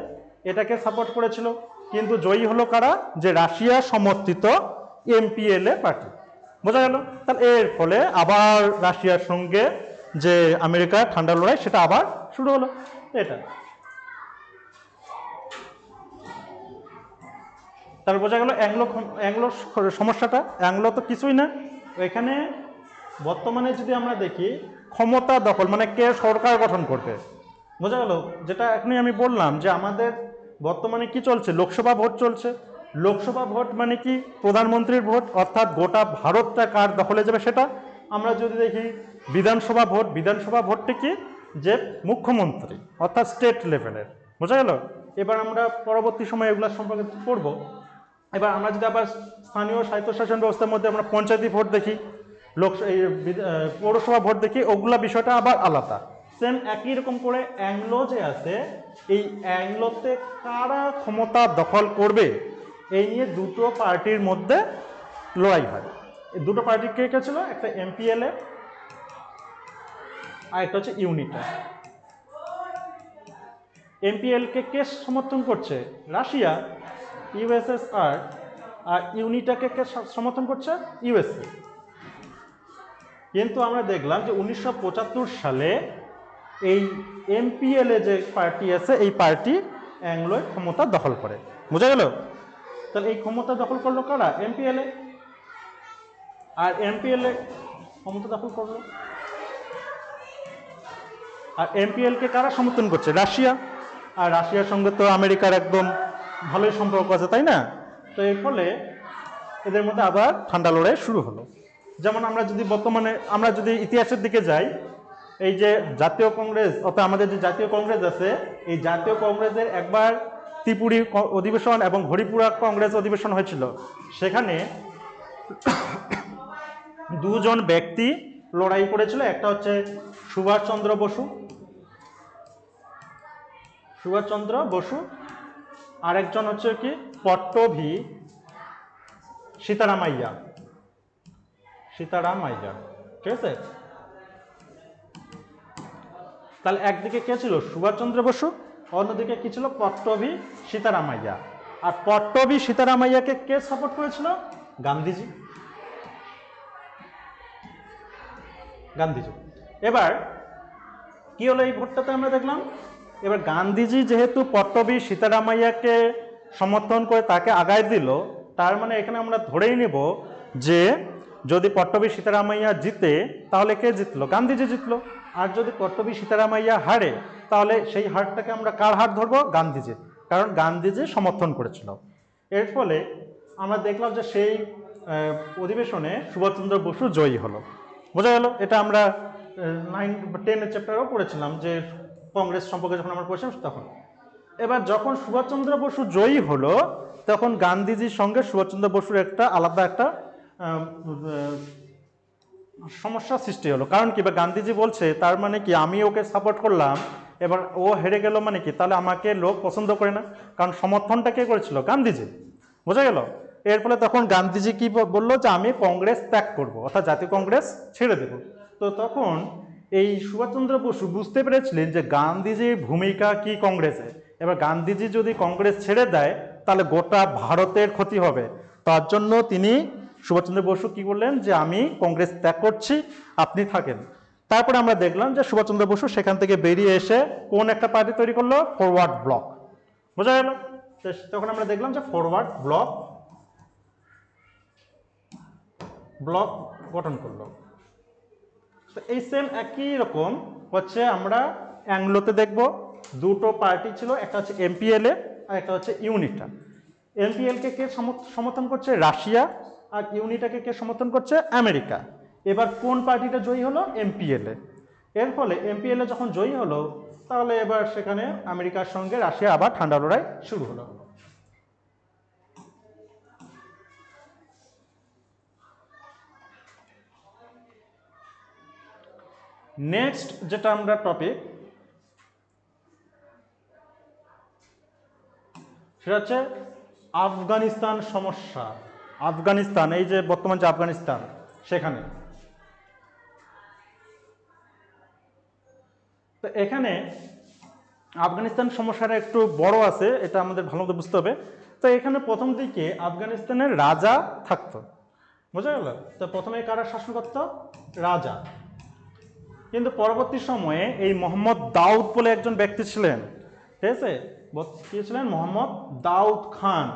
এটাকে সাপোর্ট করেছিল, কিন্তু জয়ী হলো কারা? যে রাশিয়া সমর্থিত এমপিএলএ পার্টি। বোঝা গেল? তাহলে এর ফলে আবার রাশিয়ার সঙ্গে যে আমেরিকার ঠান্ডা লড়াই, সেটা আবার শুরু হলো। এটা তাহলে বোঝা গেল অ্যাংলো সমস্যাটা। অ্যাংলো তো কিছুই না, এখানে বর্তমানে যদি আমরা দেখি ক্ষমতা দখল, মানে কে সরকার গঠন করবে। বোঝা গেল? যেটা এখনই আমি বললাম যে আমাদের বর্তমানে কি চলছে? লোকসভা ভোট চলছে। লোকসভা ভোট মানে কি? প্রধানমন্ত্রীর ভোট, অর্থাৎ গোটা ভারতটা কার দখলে যাবে সেটা। আমরা যদি দেখি বিধানসভা ভোট, বিধানসভা ভোটটি কি? যে মুখ্যমন্ত্রী, অর্থাৎ স্টেট লেভেলের। বোঝা গেল? এবার আমরা পরবর্তী সময়ে এগুলো সম্পর্কে পড়বো। এবার আমরা যদি আবার স্থানীয় স্বায়ত্তশাসন ব্যবস্থার মধ্যে আমরা পঞ্চায়েতি ভোট দেখি, পৌরসভা ভোট দেখি, ওগুলা বিষয়টা আবার আলাদা। সেম একই রকম করে অ্যাংলো যে আছে, এই অ্যাংলোতে কারা ক্ষমতা দখল করবে এই নিয়ে দুটো পার্টির মধ্যে লড়াই হয়। এই দুটো পার্টি কে কে ছিল? একটা এমপিএলএ আর একটা হচ্ছে ইউনিটা। এমপিএল কে সমর্থন করছে? Russia, USSR. আর ইউনিটাকে কে সমর্থন করছে? ইউএসএ। কিন্তু আমরা দেখলাম যে 1975 সালে এই এমপিএলএ যে পার্টি আছে, এই পার্টি অ্যাংলোয় ক্ষমতা দখল করে। বোঝা গেল? তাহলে এই ক্ষমতা দখল করলো কারা? এমপিএলএ। আর এমপিএলএ ক্ষমতা দখল করলো, আর এমপিএল কে কারা সমর্থন করছে? রাশিয়া। আর রাশিয়ার সঙ্গে তো আমেরিকার একদম ভালোই সম্পর্ক আছে, তাই না? তো এর ফলে এদের মধ্যে আবার ঠান্ডা লড়াই শুরু হলো। যেমন আমরা যদি বর্তমানে আমরা যদি ইতিহাসের দিকে যাই, এই যে জাতীয় কংগ্রেস, অর্থাৎ আমাদের যে জাতীয় কংগ্রেস আছে, এই জাতীয় কংগ্রেসের একবার ত্রিপুরী অধিবেশন এবং হরিপুরা কংগ্রেস অধিবেশন হয়েছিল। সেখানে দুজন ব্যক্তি লড়াই করেছিল। একটা হচ্ছে সুভাষচন্দ্র বসু, আরেকজন হচ্ছে কি পট্টভি সীতারামাইয়া। ঠিক আছে? তাহলে একদিকে কে ছিল? সুভাষচন্দ্র বসু, অন্যদিকে কি ছিল? পট্টভি সীতারামাইয়া। আর পট্টভি সীতারামাইয়াকে কে সাপোর্ট করেছিল? গান্ধীজি। এবার কি হলো এই ভোটটাতে আমরা দেখলাম? এবার গান্ধীজি যেহেতু পট্টভি সীতারামাইয়াকে সমর্থন করে তাকে আগায় দিল, তার মানে এখানে আমরা ধরেই নেব যে যদি পট্টভি সীতারামাইয়া জিতে তাহলে কে জিতলো? গান্ধীজি জিতলো। আর যদি পট্টভি সীতারামাইয়া হারে তাহলে সেই হারটাকে আমরা কার হার ধরবো? গান্ধীজির, কারণ গান্ধীজি সমর্থন করেছিল। এর ফলে আমরা দেখলাম যে সেই অধিবেশনে সুভাষচন্দ্র বসু জয়ী হলো। বোঝা গেল? এটা আমরা 9-10 চ্যাপ্টারেও পড়েছিলাম, যে কংগ্রেস সম্পর্কে যখন আমরা পড়েছিলাম তখন। এবার যখন সুভাষচন্দ্র বসু জয়ী হলো, তখন গান্ধীজির সঙ্গে সুভাষচন্দ্র বসুর একটা আলাদা একটা সমস্যা সৃষ্টি হলো। কারণ কি? বা গান্ধীজি বলছে তার মানে কি আমি ওকে সাপোর্ট করলাম, এবার ও হেরে গেল মানে কি? তাহলে আমাকে লোক পছন্দ করে না, কারণ সমর্থনটা কে করেছিল? গান্ধীজি। বোঝা গেল? এর ফলে তখন গান্ধীজি কি বললো? যে আমি কংগ্রেস ত্যাগ করব, অর্থাৎ জাতীয় কংগ্রেস ছেড়ে দেব। তো তখন এই সুভাষচন্দ্র বসু বুঝতে পেরেছিলেন যে গান্ধীজির ভূমিকা কি কংগ্রেসে। এবার গান্ধীজি যদি কংগ্রেস ছেড়ে দেয় তাহলে গোটা ভারতের ক্ষতি হবে। তার জন্য তিনি সুভাষচন্দ্র বসু কি বললেন? যে আমি কংগ্রেস ত্যাগ করছি, আপনি থাকেন। তারপরে আমরা দেখলাম যে সুভাষচন্দ্র বসু সেখান থেকে বেরিয়ে এসে কোন একটা পার্টি তৈরি করলো? Forward block. বোঝা গেল? তখন আমরা দেখলাম যে ফরওয়ার্ড ব্লক গঠন করলো। তো এই সেম একই রকম হচ্ছে আমরা অ্যাংলোতে দেখব। দুটো পার্টি ছিল, একটা হচ্ছে এমপিএলএ আর একটা হচ্ছে ইউনিটা। এমপিএলকে কে সমর্থন করছে? রাশিয়া। আর ইউনিটাকে কে সমর্থন করছে? আমেরিকা। এবার কোন পার্টিটা জয়ী হলো? এমপিএলএ। এর ফলে এমপিএলএ যখন জয়ী হলো, তাহলে এবার সেখানে আমেরিকার সঙ্গে রাশিয়া আবার ঠান্ডা লড়াই শুরু হলো। নেক্সট যেটা আমরা টপিক, সেটা হচ্ছে আফগানিস্তান সমস্যা। আফগানিস্তান, এই যে বর্তমান যে আফগানিস্তান, সেখানে তো এখানে আফগানিস্তান সমস্যাটা একটু বড় আছে, এটা আমাদের ভালো মতো বুঝতে হবে। তো এখানে প্রথম দিকে আফগানিস্তানের রাজা থাকতো। বোঝা গেল? তো প্রথমে কারা শাসন করত? রাজা। কিন্তু পরবর্তী সময়ে এই মোহাম্মদ দাউদ বলে একজন ব্যক্তি ছিলেন। ঠিক আছে? কি ছিলেন? মোহাম্মদ দাউদ খান।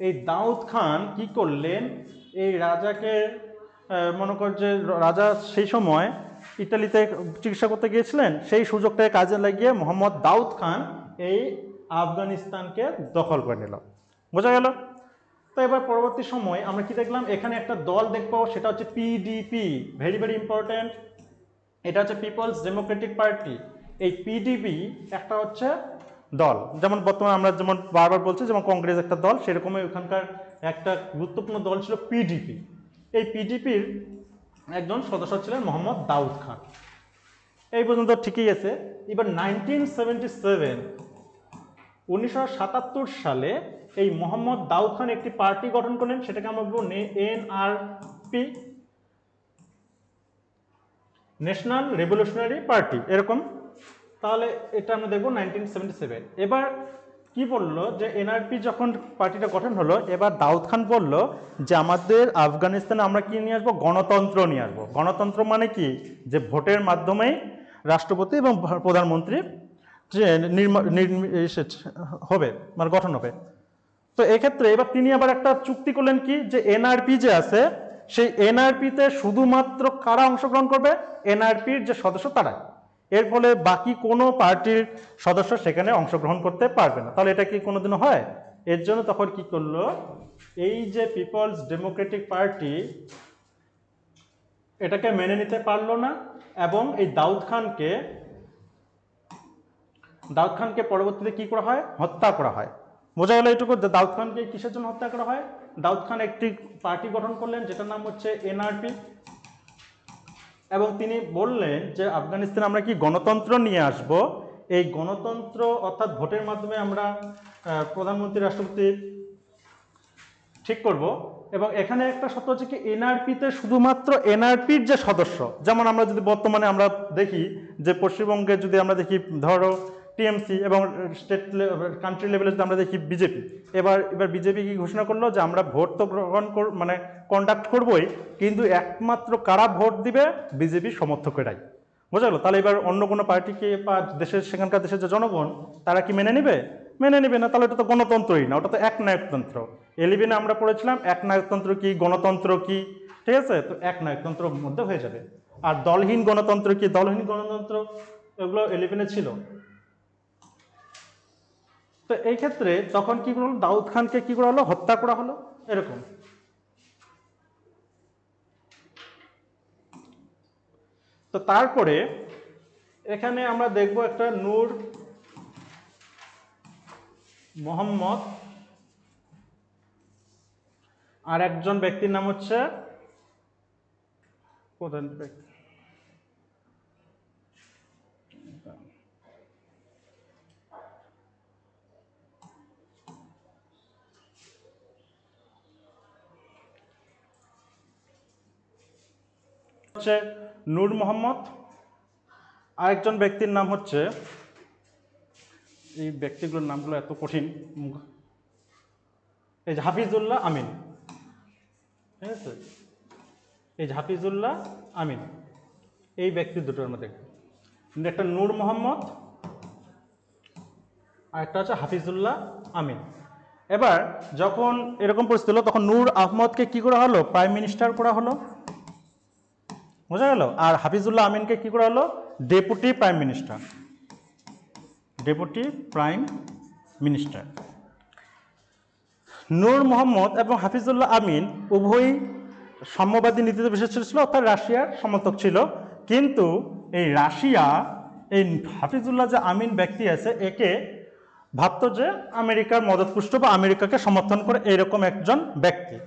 এই দাউদ খান কি করলেন? এই রাজাকে মনে কর যে রাজা সেই সময় ইতালিতে চিকিৎসা করতে গিয়েছিলেন, সেই সুযোগটাকে কাজে লাগিয়ে মোহাম্মদ দাউদ খান এই আফগানিস্তানকে দখল করে নিল। বোঝা গেল? তো এবার পরবর্তী সময় আমরা কি দেখলাম? এখানে একটা দল দেখবো, সেটা হচ্ছে পিডিপি। Very very important. এটা হচ্ছে পিপলস ডেমোক্রেটিক পার্টি। এই পিডিপি একটা হচ্ছে দল, যেমন বর্তমানে আমরা যেমন বারবার বলছি যেমন কংগ্রেস একটা দল, সেরকমই ওখানকার একটা গুরুত্বপূর্ণ দল ছিল পিডিপি। এই পিডিপির একজন সদস্য ছিলেন মোহাম্মদ দাউদ খান। এই পর্যন্ত ঠিকই আছে। এবার 1977 সালে এই মোহাম্মদ দাউদ খান একটি পার্টি গঠন করলেন, সেটাকে আমরা বলবো এনআরপি, ন্যাশনাল রেভলিউশনারি পার্টি, এরকম। তাহলে এটা আমরা দেখবো 1977। এবার কি বললো যে এনআরপি যখন পার্টিটা গঠন হলো, এবার দাউদ খান বলল যে আমাদের আফগানিস্তানে আমরা কি নিয়ে আসবো, গণতন্ত্র নিয়ে আসবো। গণতন্ত্র মানে কি, যে ভোটের মাধ্যমেই রাষ্ট্রপতি এবং প্রধানমন্ত্রী হবে, মানে গঠন হবে। তো এক্ষেত্রে এবার তিনি আবার একটা চুক্তি করলেন কি, যে এনআরপি যে আছে সেই এনআরপিতে শুধুমাত্র কারা অংশগ্রহণ করবে, এনআরপির যে সদস্য তারা। এর ফলে বাকি কোনো পার্টির সদস্য সেখানে অংশগ্রহণ করতে পারবে না। তাহলে এটা কি কোনোদিনও হয়? এর জন্য তখন কি করলো, এই যে পিপলস ডেমোক্রেটিক পার্টি এটাকে মেনে নিতে পারলো না, এবং এই দাউদ খানকে পরবর্তীতে কি করা হয়, হত্যা করা হয়। বোঝা গেল এইটুকু, যে দাউদ খানকে কিসের জন্য হত্যা করা হয়। দাউদ খান একটি পার্টি গঠন করলেন যেটার নাম হচ্ছে এনআরপি, এবং তিনি বললেন যে আফগানিস্তানে আমরা কি গণতন্ত্র নিয়ে আসব। এই গণতন্ত্র অর্থাৎ ভোটের মাধ্যমে আমরা প্রধানমন্ত্রী রাষ্ট্রপতি ঠিক করব। এবং এখানে একটা সত্য হচ্ছে কি, এনআরপিতে শুধুমাত্র এনআরপির যে সদস্য, যেমন আমরা যদি বর্তমানে আমরা দেখি যে পশ্চিমবঙ্গে যদি আমরা দেখি ধরো টিএমসি, এবং স্টেট কান্ট্রি লেভেলে যদি আমরা দেখি বিজেপি। এবার বিজেপি কি ঘোষণা করলো যে আমরা ভোট তো মানে কন্ডাক্ট করবই, কিন্তু একমাত্র কারা ভোট দিবে, বিজেপি সমর্থকেরাই। বোঝা গেল? তাহলে এবার অন্য কোনো পার্টিকে বা দেশের সেখানকার দেশের যে জনগণ তারা কি মেনে নেবে? মেনে নেবে না। তাহলে এটা তো গণতন্ত্রই না, ওটা তো একনায়কতন্ত্র। 11 আমরা পড়েছিলাম একনায়কতন্ত্র কি, গণতন্ত্র কি, ঠিক আছে? তো একনায়কতন্ত্রের মধ্যে হয়ে যাবে। আর দলহীন গণতন্ত্র কি, দলহীন গণতন্ত্র, এগুলো 11 ছিল। তো এই ক্ষেত্রে তখন কি করলো, দাউদ খানকে কি করা হলো, হত্যা করা হলো, এরকম। তো তারপরে এখানে আমরা দেখব একটা নূর মোহাম্মদ, আর একজন ব্যক্তির নাম হচ্ছে প্রধান ব্যক্তি, হচ্ছে নূর মোহাম্মদ, আরেকজন ব্যক্তির নাম হচ্ছে, এই ব্যক্তিগুলোর নামগুলো এত কঠিন, এই যে হাফিজুল্লাহ আমিন, ঠিক আছে? এই যে হাফিজুল্লাহ আমিন, এই ব্যক্তি দুটোর মধ্যে একটা নূর মোহাম্মদ আর একটা হচ্ছে হাফিজুল্লাহ আমিন। এবার যখন এরকম পরিস্থিতি হলো, তখন নূর আহমদকে কি করা হলো, প্রাইম মিনিস্টার করা হলো। বোঝা গেল? আর হাফিজুল্লাহ আমিনকে কি করা হলো, deputy prime minister, deputy prime minister. Nur Mohammad এবং হাফিজুল্লাহ আমিন উভয়ই সাম্যবাদী নীতিতে বিশ্বাস ছিল, অর্থাৎ রাশিয়ার সমর্থক ছিল। কিন্তু এই রাশিয়া এই হাফিজুল্লাহ যে আমিন ব্যক্তি আছে, একে ভাবতো যে আমেরিকার মদতপুষ্ট বা আমেরিকাকে সমর্থন করে এইরকম একজন ব্যক্তি।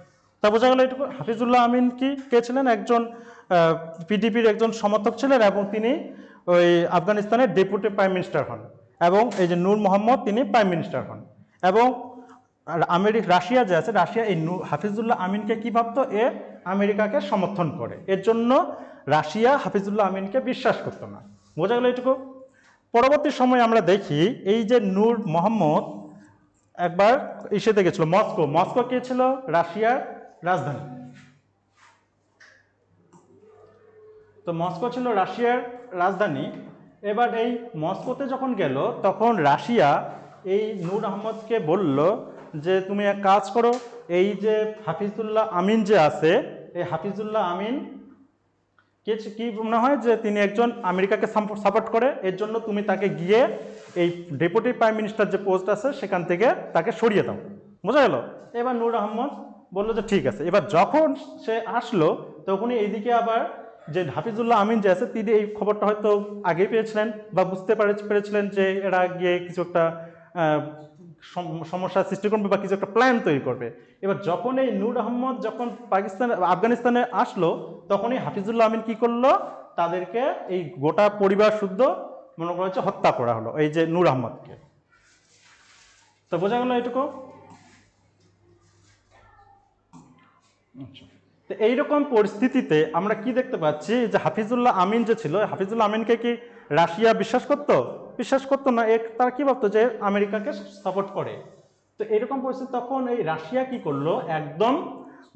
তা বোঝা গেল এইটুকু। হাফিজুল্লাহ আমিন কে ছিলেন, একজন পিডিপির একজন সমর্থক ছিলেন, এবং তিনি ওই আফগানিস্তানের ডেপুটি প্রাইম মিনিস্টার হন। এবং এই যে নূর মোহাম্মদ, তিনি প্রাইম মিনিস্টার হন। এবং রাশিয়া যে আছে, রাশিয়া এই হাফিজুল্লাহ আমিনকে কি ভাবতো, এ আমেরিকাকে সমর্থন করে, এর জন্য রাশিয়া হাফিজুল্লাহ আমিনকে বিশ্বাস করতো না। বোঝা গেল এইটুকু। পরবর্তী সময় আমরা দেখি এই যে নূর মোহাম্মদ একবার ইসেতে গেছিল, মস্কো কে ছিল, রাশিয়ার রাজধানী। তো মস্কো ছিল রাশিয়ার রাজধানী। এবার এই মস্কোতে যখন গেল, তখন রাশিয়া এই নূর আহমদকে বলল যে তুমি এক কাজ করো, এই যে হাফিজুল্লাহ আমিন যে আছে, এই হাফিজুল্লাহ আমিন কি মনে হয় যে তিনি একজন আমেরিকাকে সাপোর্ট করে, এর জন্য তুমি তাকে গিয়ে এই ডেপুটি প্রাইম মিনিস্টার যে পোস্ট আছে সেখান থেকে তাকে সরিয়ে দাও। বোঝা গেল? এবার নূর আহমদ বললো যে ঠিক আছে। এবার যখন সে আসলো, তখনই এইদিকে আবার যে হাফিজুল্লাহ আমিন যে আছে, তিনি এই খবরটা হয়তো আগেই পেয়েছিলেন বা বুঝতে পেরেছিলেন যে এরা গিয়ে কিছু একটা সমস্যার সৃষ্টি করবে বা কিছু একটা প্ল্যান তৈরি করবে। এবার যখন এই নূর আহমদ যখন আফগানিস্তানে আসলো, তখনই হাফিজুল্লাহ আমিন কি করলো, তাদেরকে এই গোটা পরিবার শুদ্ধ মনে করা হচ্ছে হত্যা করা হলো এই যে নূর আহমদকে। তো বোঝা গেল এটুকু। তো এইরকম পরিস্থিতিতে আমরা কি দেখতে পাচ্ছি যে হাফিজুল্লাহ আমিন যে ছিল, হাফিজুল্লাহ আমিনকে কি রাশিয়া বিশ্বাস করতো? বিশ্বাস করতো না। তারা কি ভাবতো যে আমেরিকাকে সাপোর্ট করে। তো এরকম পরিস্থিতি তখন এই রাশিয়া কি করলো, একদম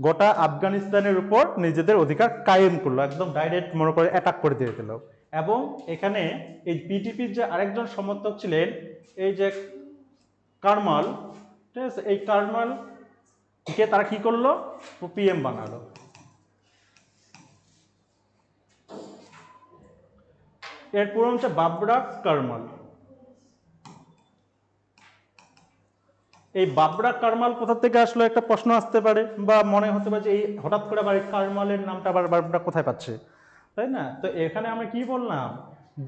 গোটা আফগানিস্তানের উপর নিজেদের অধিকার কায়েম করলো, একদম ডাইরেক্ট মনে করে অ্যাটাক করে দিয়ে দিল। এবং এখানে এই পিটিপির যে আরেকজন সমর্থক ছিলেন এই যে কারমাল, ঠিক আছে, এই কারমালকে তারা কি করলো, পিএম বানালো। এর পুরো হচ্ছে বাবরা কারমাল। এই বাবরা কারমাল কোথা থেকে আসলো একটা প্রশ্ন আসতে পারে, বা মনে হতে পারে যে এই হঠাৎ করে আবার এই কারমালের নামটা আবার বাবরা কোথায় পাচ্ছে, তাই না? তো এখানে আমরা কি বললাম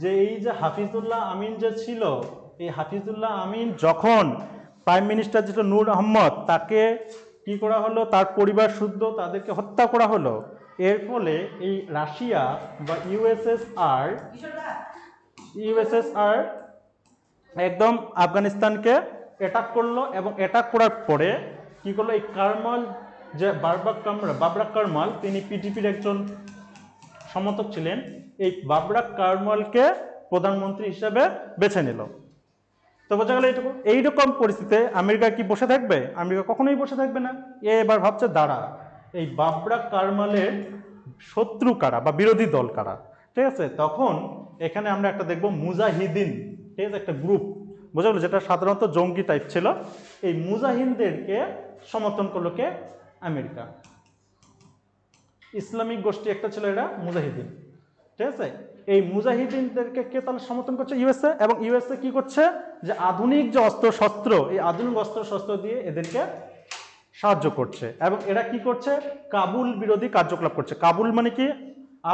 যে এই যে হাফিজুল্লাহ আমিন যে ছিল, এই হাফিজুল্লাহ আমিন যখন প্রাইম মিনিস্টার যেটা নূর আহমদ, তাকে কি করা হলো, তার পরিবার শুদ্ধ তাদেরকে হত্যা করা হলো। এর ফলে এই রাশিয়া বা ইউএসএসআর একদম আফগানিস্তানকে অ্যাটাক করলো, এবং অ্যাটাক করার পরে কি করলো, এই কারমাল যে বাবরা কারমাল, তিনি পিটিপির একজন সমর্থক ছিলেন, এই বাবরা কারমালকে প্রধানমন্ত্রী হিসেবে বেছে নিল। তো বোঝা গেল এইটুকু। এইরকম পরিস্থিতিতে আমেরিকা কি বসে থাকবে? আমেরিকা কখনোই বসে থাকবে না। এবার ভাবছে দাঁড়া, এই বাবরা কারমালের শত্রু কারা বা বিরোধী দল কারা, ঠিক আছে? তখন এখানে আমরা একটা দেখবো মুজাহিদিন, ঠিক আছে, একটা গ্রুপ, বোঝা গেল, যেটা সাধারণত জঙ্গি টাইপ ছিল। এই মুজাহিদদেরকে সমর্থন করলো কে? আমেরিকা। ইসলামিক গোষ্ঠী একটা ছিল, এরা মুজাহিদিন, ঠিক আছে। এই মুজাহিদিনদেরকে কে তাহলে সমর্থন করছে? ইউএসএ। এবং ইউএসএ কি করছে, যে আধুনিক যে অস্ত্র শস্ত্র, এই আধুনিক অস্ত্র শস্ত্র দিয়ে এদেরকে সাহায্য করছে। এবং এরা কি করছে, কাবুল বিরোধী কার্যকলাপ করছে। কাবুল মানে কি?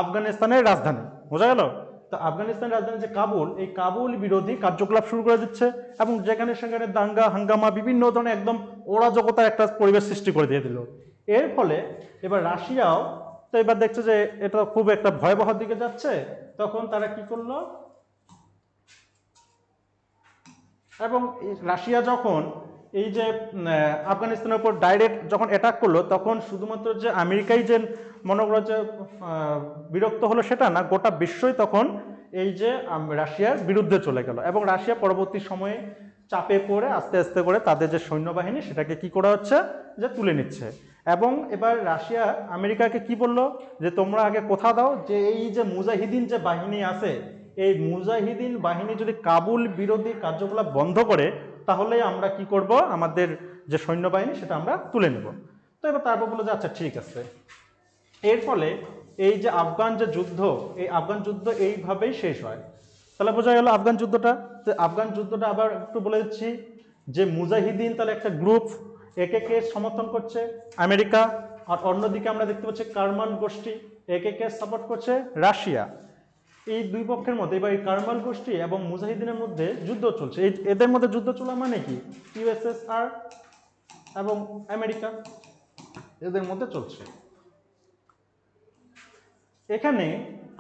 আফগানিস্তানের রাজধানী, বোঝা গেল। তো আফগানিস্তানের রাজধানী যে কাবুল, এই কাবুল বিরোধী কার্যকলাপ শুরু করে দিচ্ছে, এবং যেখানে সেখানে দাঙ্গা হাঙ্গামা বিভিন্ন ধরনের একদম অরাজকতার একটা পরিবেশ সৃষ্টি করে দিয়ে দিল। এর ফলে এবার রাশিয়াও তো এবার দেখছে যে এটা খুব একটা ভয়াবহ দিকে যাচ্ছে, তখন তারা কি করলো, এবং রাশিয়া যখন এই যে আফগানিস্তানের উপর ডাইরেক্ট যখন অ্যাটাক করলো, তখন শুধুমাত্র যে আমেরিকাই যে মনে করো যে বিরক্ত হলো সেটা না, গোটা বিশ্বই তখন এই যে রাশিয়ার বিরুদ্ধে চলে গেল। এবং রাশিয়া পরবর্তী সময়ে চাপে পড়ে আস্তে আস্তে করে তাদের যে সৈন্যবাহিনী সেটাকে কি করা হচ্ছে, যে তুলে নিচ্ছে। এবং এবার রাশিয়া আমেরিকাকে কি বললো, যে তোমরা আগে কথা দাও যে এই যে মুজাহিদিন যে বাহিনী আছে, এই মুজাহিদিন বাহিনী যদি কাবুল বিরোধী কার্যকলাপ বন্ধ করে, তাহলে আমরা কি করব, আমাদের যে সৈন্যবাহিনী সেটা আমরা তুলে নেব। তো এবার তারপর বললো যে আচ্ছা ঠিক আছে। এর ফলে এই যে আফগান যে যুদ্ধ, এই আফগান যুদ্ধ এইভাবেই শেষ হয়। তাহলে বোঝা গেল আফগান যুদ্ধটা। তো আফগান যুদ্ধটা আবার একটু বলে দিচ্ছি, যে মুজাহিদিন তাহলে একটা গ্রুপ, একে কে সমর্থন করছে? আমেরিকা। আর অন্যদিকে আমরা দেখতে পাচ্ছি কারমাল গোষ্ঠী, একে কে সাপোর্ট করছে? রাশিয়া। এই দুই পক্ষের মধ্যে এবার এই কারমাল গোষ্ঠী এবং মুজাহিদিনের মধ্যে যুদ্ধ চলছে। এদের মধ্যে যুদ্ধ চলা মানে কি, ইউএসএসআর এবং আমেরিকা, এদের মধ্যে চলছে। এখানে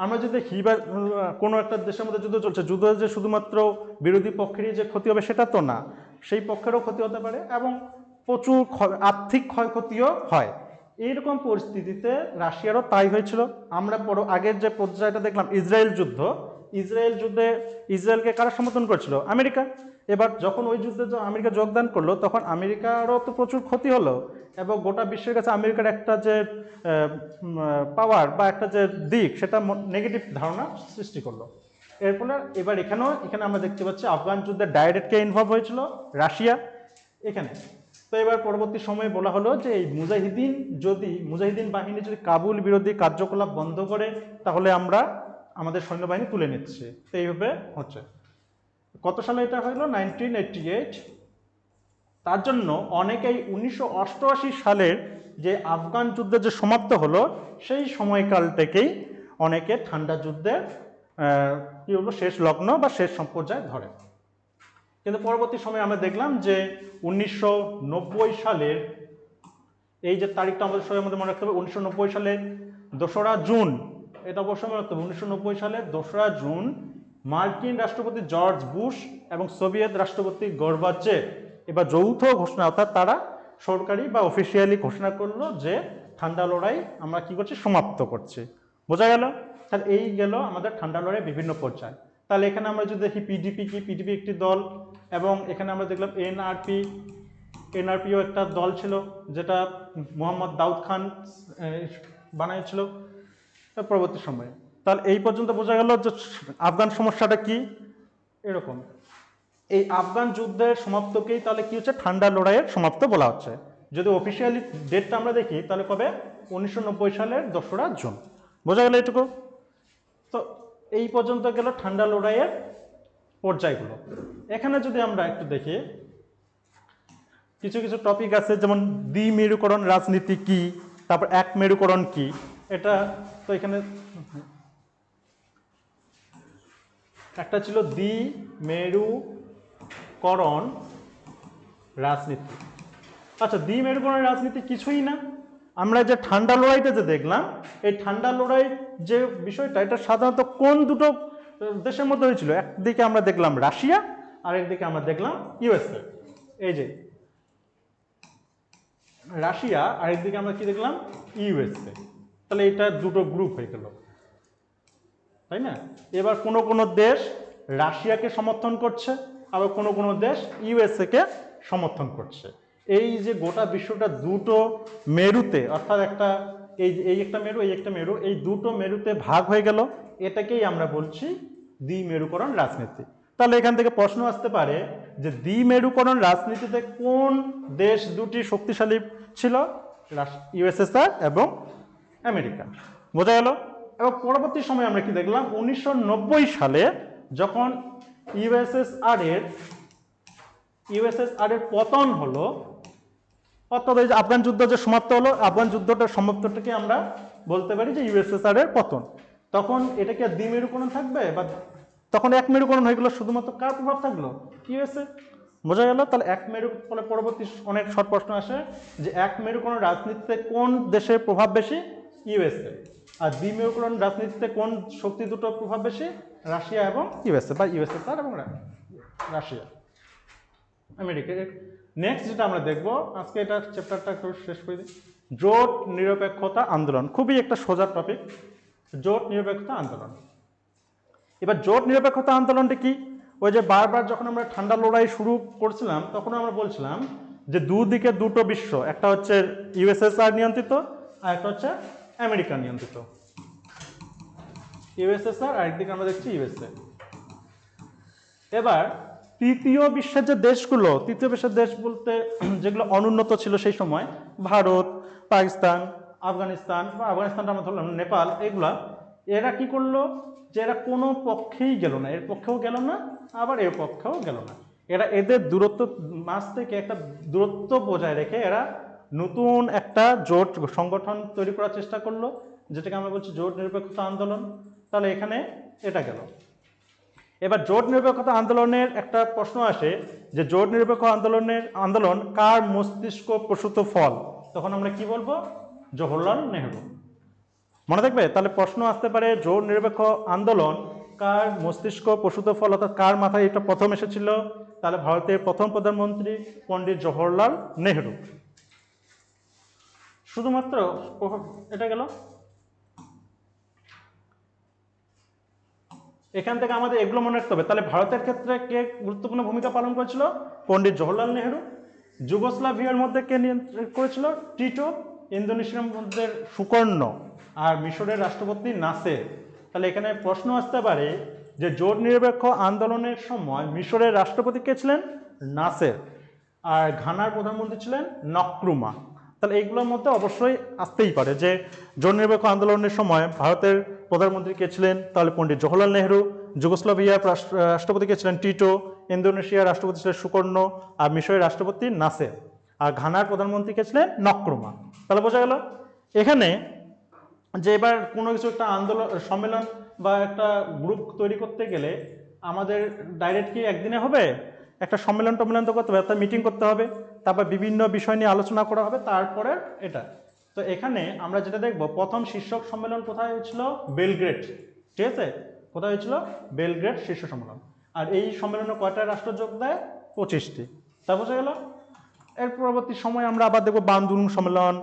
আমরা যদি দেখি বা কোনো একটা দেশের মধ্যে যুদ্ধ চলছে, যুদ্ধ যে শুধুমাত্র বিরোধী পক্ষেরই যে ক্ষতি হবে সেটা তো না, সেই পক্ষেরও ক্ষতি হতে পারে, এবং প্রচুর আর্থিক ক্ষয়ক্ষতিও হয়। এইরকম পরিস্থিতিতে রাশিয়ারও তাই হয়েছিল। আমরা আগের যে পর্যায়টা দেখলাম ইসরায়েল যুদ্ধ, ইসরায়েল যুদ্ধে ইসরায়েলকে কারা সমর্থন করেছিল? আমেরিকা। এবার যখন ওই যুদ্ধে আমেরিকা যোগদান করলো, তখন আমেরিকারও তো প্রচুর ক্ষতি হলো, এবং গোটা বিশ্বের কাছে আমেরিকার একটা যে পাওয়ার বা একটা যে দিক, সেটা নেগেটিভ ধারণা সৃষ্টি করলো। এর ফলে এবার এখানে আমরা দেখতে পাচ্ছি আফগান যুদ্ধে ডাইরেক্ট কে ইনভলভ হয়েছিল? রাশিয়া এখানে। তো এবার পরবর্তী সময়ে বলা হলো যে এই মুজাহিদিন বাহিনী যদি কাবুল বিরোধী কার্যকলাপ বন্ধ করে, তাহলে আমরা আমাদের সৈন্যবাহিনী তুলে নিচ্ছি। তো এইভাবে হচ্ছে। কত সালে এটা হলো? 1988। তার জন্য অনেকেই 1988 সালের যে আফগান যুদ্ধের যে সমাপ্ত হলো, সেই সময়কাল থেকেই অনেকে ঠান্ডা যুদ্ধের কি বলবো শেষ লগ্ন বা শেষ সম্পর্যায় ধরে। কিন্তু পরবর্তী সময়ে আমরা দেখলাম যে 1990 সালের এই যে তারিখটা আমাদের সবাই মধ্যে মনে রাখতে হবে, 1990 সালের 2রা জুন, এটা অবশ্যই মনে রাখতে হবে, 1990 সালের 2রা জুন মার্কিন রাষ্ট্রপতি জর্জ বুশ এবং সোভিয়েত রাষ্ট্রপতি গর্বাচেভ এবার যৌথ ঘোষণা, অর্থাৎ তারা সরকারি বা অফিসিয়ালি ঘোষণা করলো যে ঠান্ডা লড়াই আমরা কি করছি, সমাপ্ত করছি। বোঝা গেল? তাহলে এই গেল আমাদের ঠান্ডা লড়াই বিভিন্ন পর্যায়ে। তাহলে এখানে আমরা যদি দেখি পিডিপি কি, পিডিপি একটি দল, এবং এখানে আমরা দেখলাম এনআরপিও একটা দল ছিল যেটা মোহাম্মদ দাউদ খান বানিয়েছিল পরবর্তী সময়ে। তাহলে এই পর্যন্ত বোঝা গেল যে আফগান সমস্যাটা কি এরকম। এই আফগান যুদ্ধের সমাপ্তকেই তাহলে কি হচ্ছে, ঠান্ডা লড়াইয়ের সমাপ্ত বলা হচ্ছে। যদি অফিসিয়ালি ডেটটা আমরা দেখি তাহলে কবে, 1990 সালের 2রা জুন। বোঝা গেল এইটুকু? তো এই পর্যন্ত গেল ঠান্ডা লড়াইয়ের পর্যায়গুলো। এখানে যদি আমরা একটু দেখি কিছু কিছু টপিক আছে, যেমন দ্বিমেরুকরণ রাজনীতি কি, তারপর এক মেরুকরণ কি। এটা তো এখানে একটা ছিল দ্বিমেরুকরণ রাজনীতি। আচ্ছা, দ্বিমেরুকরণ রাজনীতি কিছুই না, আমরা যে ঠান্ডা লড়াইটা যে দেখলাম, এই ঠান্ডা লড়াই যে বিষয়টা, এটা সাধারণত কোন দুটো দেশের মধ্যে হয়েছিল? একদিকে আমরা দেখলাম রাশিয়া, আর একদিকে আমরা দেখলাম ইউএসএ। এই যে রাশিয়া, আর একদিকে আমরা কি দেখলাম, ইউএসএ। তাহলে এটা দুটো গ্রুপ হয়ে গেল, তাই না? এবার কোনো কোনো দেশ রাশিয়াকে সমর্থন করছে, আবার কোনো কোনো দেশ ইউএসএ কে সমর্থন করছে। এই যে গোটা বিশ্বটা দুটো মেরুতে, অর্থাৎ একটা এই একটা মেরু, এই একটা মেরু, এই দুটো মেরুতে ভাগ হয়ে গেল, এটাকেই আমরা বলছি দ্বিমেরুকরণ রাজনীতি। তাহলে এখান থেকে প্রশ্ন আসতে পারে যে দ্বিমেরুকরণ রাজনীতিতে কোন দেশ দুটি শক্তিশালী ছিল? ইউএসএসআর এবং আমেরিকা। বোঝা গেল? এবং পরবর্তী সময়ে আমরা কি দেখলাম, 1990 সালে যখন ইউএসএসআর এর পতন হলো, অর্থাৎ এই যে আফগান যুদ্ধ যে সমাপ্ত হলো, আফগান যুদ্ধটার সমাপ্তটাকে আমরা বলতে পারি যে ইউএসএসআর এর পতন। তখন এটা কি দ্বিমেরুকরণ থাকবে, বা তখন এক মেরুকরণ হয়ে গেল? শুধুমাত্র কার প্রভাব থাকলো? ইউএসএ। বোঝা গেল? তাহলে এক মেরু, ফলে পরবর্তী অনেক শর্ট প্রশ্ন আসে যে এক মেরুকরণ রাজনীতিতে কোন দেশের প্রভাব বেশি? ইউএসএ। আর দ্বিমেরুকরণ রাজনীতিতে কোন শক্তি দুটো প্রভাব বেশি? রাশিয়া এবং ইউএসএ, বা ইউএসএসআর এবং রাশিয়া, আমেরিকা। নেক্সট যেটা আমরা দেখবো আজকে, এটা চ্যাপ্টারটা একটু শেষ করে দিই, জোট নিরপেক্ষতা আন্দোলন। খুবই একটা সোজা টপিক, জোট নিরপেক্ষতা আন্দোলন। এবার জোট নিরপেক্ষতা আন্দোলনটা কি? ওই যে বারবার যখন আমরা ঠান্ডা লড়াই শুরু করছিলাম তখন আমরা বলছিলাম যে দুদিকে দুটো বিশ্ব, একটা হচ্ছে ইউএসএসআর নিয়ন্ত্রিত, আর একটা হচ্ছে আমেরিকা নিয়ন্ত্রিত। ইউএসএসআর, আর একদিকে আমরা দেখছি ইউএসএ। এবার তৃতীয় বিশ্বের যে দেশগুলো, তৃতীয় বিশ্বের দেশ বলতে যেগুলো অনুন্নত ছিল সেই সময়, ভারত, পাকিস্তান, আফগানিস্তান, বা আফগানিস্তানটা আমরা ধরলাম, নেপাল, এগুলা, এরা কি করলো যে এরা কোনো পক্ষেই গেল না, এর পক্ষেও গেল না, আবার এর পক্ষেও গেল না। এরা এদের দূরত্ব, মাঝ থেকে একটা দূরত্ব বজায় রেখে এরা নতুন একটা জোট সংগঠন তৈরি করার চেষ্টা করলো, যেটাকে আমরা বলছি জোট নিরপেক্ষতা আন্দোলন। তাহলে এখানে এটা গেল। এবার জোট নিরপেক্ষতা আন্দোলনের একটা প্রশ্ন আসে যে জোট নিরপেক্ষ আন্দোলন কার মস্তিষ্ক প্রসূত ফল? তখন আমরা কি বলবো? জওহরলাল নেহরু। মনে থাকবে? তাহলে প্রশ্ন আসতে পারে জোট নিরপেক্ষ আন্দোলন কার মস্তিষ্ক প্রসূত ফল, অর্থাৎ কার মাথায় এটা প্রথম এসেছিল? তাহলে ভারতের প্রথম প্রধানমন্ত্রী পণ্ডিত জওহরলাল নেহরু। শুধুমাত্র এটা গেল। এখান থেকে আমাদের এগুলো মনে রাখতে হবে। তাহলে ভারতের ক্ষেত্রে কে গুরুত্বপূর্ণ ভূমিকা পালন করেছিল? পণ্ডিত জওহরলাল নেহরু। যুগোস্লাভিয়ার মধ্যে কে নিয়ন্ত্রণ করেছিল? টিটো। ইন্দোনেশিয়ার মধ্যে সুকর্ণ। আর মিশরের রাষ্ট্রপতি নাসের। তাহলে এখানে প্রশ্ন আসতে পারে যে জোট নিরপেক্ষ আন্দোলনের সময় মিশরের রাষ্ট্রপতি কে ছিলেন? নাসের। আর ঘানার প্রধানমন্ত্রী ছিলেন নক্রুমা। তাহলে এইগুলোর মধ্যে অবশ্যই আসতেই পারে যে জোট নিরপেক্ষ আন্দোলনের সময় ভারতের প্রধানমন্ত্রী কে ছিলেন? তাহলে পণ্ডিত জওহরলাল নেহরু। যুগোস্লাভিয়ার রাষ্ট্রপতি কে ছিলেন? টিটো। ইন্দোনেশিয়ার রাষ্ট্রপতি ছিলেন সুকর্ণ। আর মিশরের রাষ্ট্রপতি নাসের। আর ঘানার প্রধানমন্ত্রী কে ছিলেন? নক্রুমা। তাহলে বোঝা গেল এখানে যে এবার কোনো কিছু একটা আন্দোলন, সম্মেলন বা একটা গ্রুপ তৈরি করতে গেলে আমাদের ডাইরেক্ট কি একদিনে হবে? একটা সম্মেলন টম্মেলন তো করতে হবে, অর্থাৎ মিটিং করতে হবে, তারপর বিভিন্ন বিষয় নিয়ে আলোচনা করা হবে, তারপরে এটা। তো এখানে আমরা যেটা দেখব, প্রথম শীর্ষক সম্মেলন কোথায় হয়েছিল? বেলগ্রেড। ঠিক আছে, কোথায় হয়েছিল? বেলগ্রেড শীর্ষ সম্মেলন। আর এই সম্মেলনে কয়টা রাষ্ট্র যোগ দেয়? 25টি। তা বোঝা গেল। এর পরবর্তী সময় আমরা আবার দেখব বান্দুং সম্মেলন,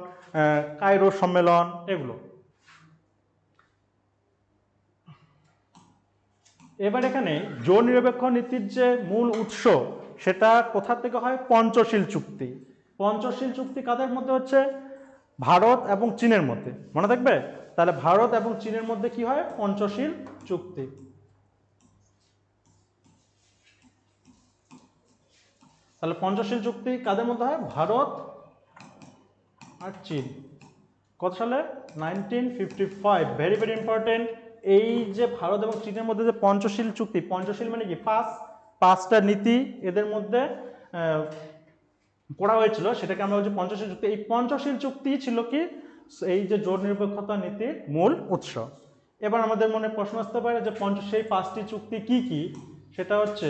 কায়রো সম্মেলন, এগুলো। এবার এখানে জোট নিরপেক্ষ নীতির যে মূল উৎস, সেটা কোথা থেকে হয়? পঞ্চশীল চুক্তি। পঞ্চশীল চুক্তি কাদের মধ্যে হচ্ছে? ভারত এবং চীনের মধ্যে। মনে থাকবে? তাহলে ভারত এবং চীনের মধ্যে কি হয়? পঞ্চশীল চুক্তি। তাহলে পঞ্চশীল চুক্তি কাদের মধ্যে হয়? ভারত আর চীন। কত সালে? 1955। Very very important. এই যে ভারত এবং চীনের মধ্যে যে পঞ্চশীল চুক্তি, পঞ্চশীল মানে কি? পাঁচটা নীতি এদের মধ্যে করা হয়েছিল, সেটাকে আমরা বলছি পঞ্চশীল চুক্তি। এই পঞ্চশীল চুক্তি ছিল কি? এই যে জোট নিরপেক্ষতা নীতির মূল উৎস। এবার আমাদের মনে প্রশ্ন আসতে পারে যে সেই 5টি চুক্তি কি কি? সেটা হচ্ছে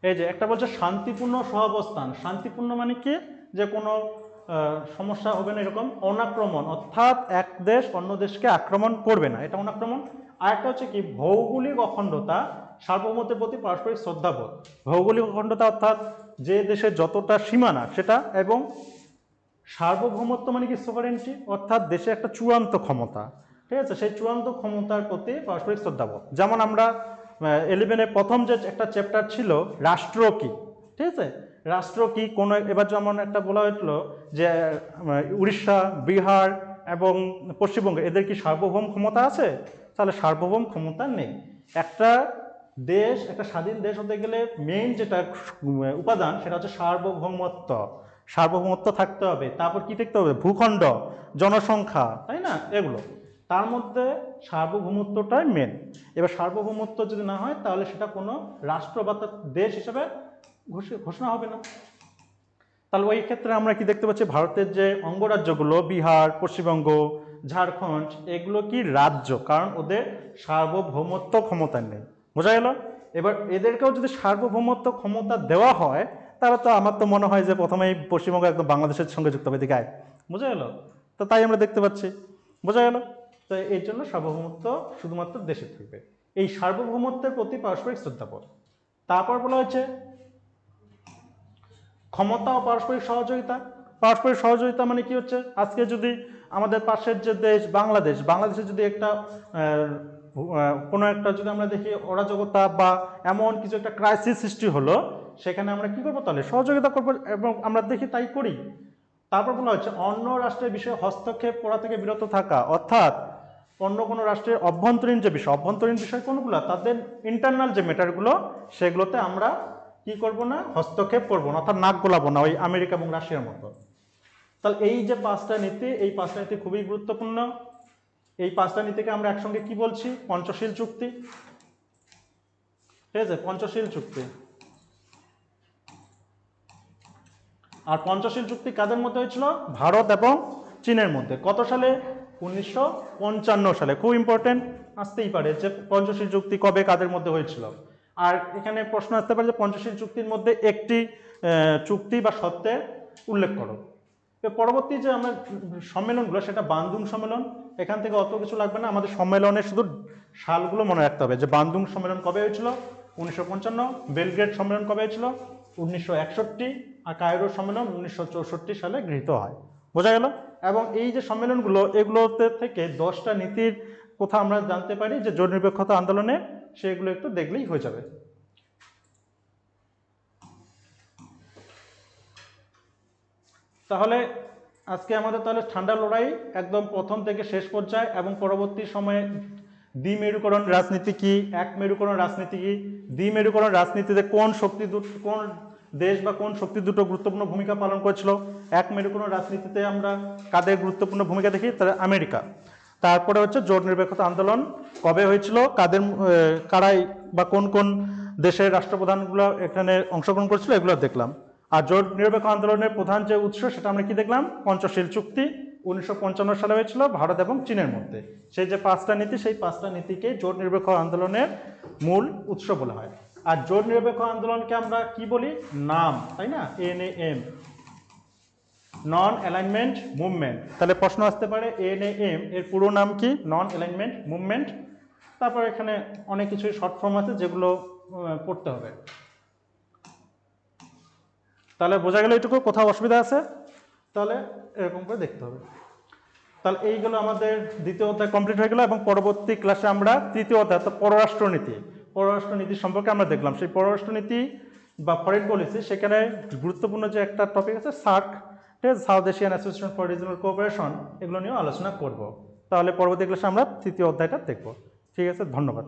এই যে একটা বলছে শান্তিপূর্ণ সহাবস্থান। শান্তিপূর্ণ মানে কি? যে কোনো সমস্যা হবে না এরকম, অনাক্রমণ, অর্থাৎ এক দেশ অন্য দেশকে আক্রমণ করবে না, এটা অনাক্রমণ। আর একটা হচ্ছে কি? ভৌগোলিক অখণ্ডতা, সার্বভৌমত্বের প্রতি পারস্পরিক শ্রদ্ধাবোধ। ভৌগোলিক অখণ্ডতা অর্থাৎ যে দেশের যতটা সীমানা সেটা, এবং সার্বভৌমত্ব মানে কি? সভারেন্টি, অর্থাৎ দেশের একটা চূড়ান্ত ক্ষমতা। ঠিক আছে, সেই চূড়ান্ত ক্ষমতার প্রতি পারস্পরিক শ্রদ্ধাবোধ। যেমন আমরা 11-এর প্রথম যে একটা চ্যাপ্টার ছিল রাষ্ট্র কি, ঠিক আছে, রাষ্ট্র কি কোন, এবার যেমন একটা বলা হয়েছিল যে উড়িষ্যা, বিহার এবং পশ্চিমবঙ্গ এদের কি সার্বভৌম ক্ষমতা আছে? তাহলে সার্বভৌম ক্ষমতা নেই। একটা দেশ, একটা স্বাধীন দেশ হতে গেলে মেইন যেটা উপাদান সেটা হচ্ছে সার্বভৌমত্ব। সার্বভৌমত্ব থাকতে হবে। তারপর কি থাকতে হবে? ভূখণ্ড, জনসংখ্যা, তাই না, এগুলো। তার মধ্যে সার্বভৌমত্বটাই মেন। এবার সার্বভৌমত্ব যদি না হয় তাহলে সেটা কোনো রাষ্ট্র বা দেশ হিসেবে ঘোষণা হবে না। তাহলে ওই ক্ষেত্রে আমরা কি দেখতে পাচ্ছি? ভারতের যে অঙ্গরাজ্যগুলো, বিহার, পশ্চিমবঙ্গ, ঝাড়খণ্ড, এগুলো কি রাজ্য, কারণ ওদের সার্বভৌমত্ব ক্ষমতা নেই। বোঝা গেল? এবার এদেরকেও যদি সার্বভৌমত্ব ক্ষমতা দেওয়া হয়, তাহলে তো আমার তো মনে হয় যে প্রথমেই পশ্চিমবঙ্গ একদম বাংলাদেশের সঙ্গে যুক্ত হবে, দিকে। বোঝা গেল? তো তাই আমরা দেখতে পাচ্ছি। বোঝা গেল? তো এর জন্য সার্বভৌমত্ব শুধুমাত্র দেশে থাকবে। এই সার্বভৌমত্বের প্রতি পারস্পরিক শ্রদ্ধাবোধ। তারপর বলা হয়েছে ক্ষমতা ও পারস্পরিক সহযোগিতা। পারস্পরিক সহযোগিতা মানে কি হচ্ছে? আজকে যদি আমাদের পাশের যে দেশ বাংলাদেশ, বাংলাদেশে যদি একটা কোনো একটা যদি আমরা দেখি অরাজকতা বা এমন কিছু একটা ক্রাইসিস সৃষ্টি হলো, সেখানে আমরা কি করবো? তাহলে সহযোগিতা করবো, এবং আমরা দেখি তাই করি। তারপর বলা হচ্ছে অন্য রাষ্ট্রের বিষয়ে হস্তক্ষেপ করা থেকে বিরত থাকা, অর্থাৎ অন্য কোনো রাষ্ট্রের অভ্যন্তরীণ যে বিষয়, অভ্যন্তরীণ বিষয় কোনগুলো? তাদের ইন্টারনাল যে ম্যাটারগুলো, সেগুলোতে আমরা কি করব না? হস্তক্ষেপ করবো না, অর্থাৎ নাক গলাবো না, ওই আমেরিকা এবং রাশিয়ার মতো। তাহলে এই যে 5টা নীতি, এই 5টা নীতি খুবই গুরুত্বপূর্ণ। এই 5টা নীতিকে আমরা একসঙ্গে কি বলছি? পঞ্চশীল চুক্তি। ঠিক আছে, পঞ্চশীল চুক্তি। আর পঞ্চশীল চুক্তি কাদের মধ্যে হয়েছিল? ভারত এবং চীনের মধ্যে। কত সালে? 1955 সালে। খুব ইম্পর্টেন্ট, আসতেই পারে যে পঞ্চশীল চুক্তি কবে কাদের মধ্যে হয়েছিল। আর এখানে প্রশ্ন আসতে পারে যে পঞ্চশীল চুক্তির মধ্যে একটি চুক্তি বা শর্তের উল্লেখ করো। পরবর্তী যে আমরা সম্মেলনগুলো, সেটা বান্দুং সম্মেলন। এখান থেকে অত কিছু লাগবে না, আমাদের সম্মেলনের শুধু সালগুলো মনে রাখতে হবে যে বান্দুং সম্মেলন কবে হয়েছিল? 1955। বেলগ্রেড সম্মেলন কবে হয়েছিল? 1961। আর কায়রো সম্মেলন 1964 সালে গৃহীত হয়। বোঝা গেল? এবং এই যে সম্মেলনগুলো, এগুলোতে থেকে 10টা নীতির কথা আমরা জানতে পারি যে জোট নিরপেক্ষতা আন্দোলনে, সেগুলো একটু দেখলেই হয়ে যাবে। তাহলে আজকে আমাদের তাহলে ঠান্ডা লড়াই একদম প্রথম থেকে শেষ পর্যায়ে, এবং পরবর্তী সময়ে দ্বিমেরুকরণ রাজনীতি কি, এক মেরুকরণ রাজনীতি কি, দ্বিমেরুকরণ রাজনীতিতে কোন শক্তি কোন দেশ বা কোন শক্তি দুটো গুরুত্বপূর্ণ ভূমিকা পালন করেছিল, এক মেরুকরণ রাজনীতিতে আমরা কাদের গুরুত্বপূর্ণ ভূমিকা দেখি? তারা আমেরিকা। তারপরে হচ্ছে জোট নিরপেক্ষতা আন্দোলন কবে হয়েছিল, কাদের কারাই বা কোন কোন দেশের রাষ্ট্রপ্রধানগুলো এখানে অংশগ্রহণ করেছিল, এগুলো দেখলাম। আর জোট নিরপেক্ষ আন্দোলনের প্রধান যে উৎস, সেটা আমরা কি দেখলাম? পঞ্চশীল চুক্তি 1955 সালে হয়েছিল ভারত এবং চীনের মধ্যে। সেই যে 5টা নীতি, সেই 5টা নীতিকে জোট নিরপেক্ষ আন্দোলনের মূল উৎস বলা হয়। আর জোট নিরপেক্ষ আন্দোলনকে আমরা কি বলি, নাম, তাই না, NAM, নন অ্যালাইনমেন্ট মুভমেন্ট। তাহলে প্রশ্ন আসতে পারে NAM এর পুরো নাম কি, নন অ্যালাইনমেন্ট মুভমেন্ট। তারপর এখানে অনেক কিছু শর্ট ফর্ম আছে যেগুলো পড়তে হবে। তাহলে বোঝা গেল এটুকু, কোথাও অসুবিধা আছে? তাহলে এরকম করে দেখতে হবে। তাহলে এইগুলো আমাদের দ্বিতীয় অধ্যায় কমপ্লিট হয়ে গেল, এবং পরবর্তী ক্লাসে আমরা তৃতীয় অধ্যায় অর্থাৎ পররাষ্ট্রনীতি সম্পর্কে আমরা দেখলাম। সেই পররাষ্ট্রনীতি বা ফরেন পলিসি, সেখানে গুরুত্বপূর্ণ যে একটা টপিক আছে SAARC, south Asian association for regional cooperation, এগুলো নিয়েও আলোচনা করব। তাহলে পরবর্তী ক্লাসে আমরা তৃতীয় অধ্যায়টা দেখব। ঠিক আছে, ধন্যবাদ।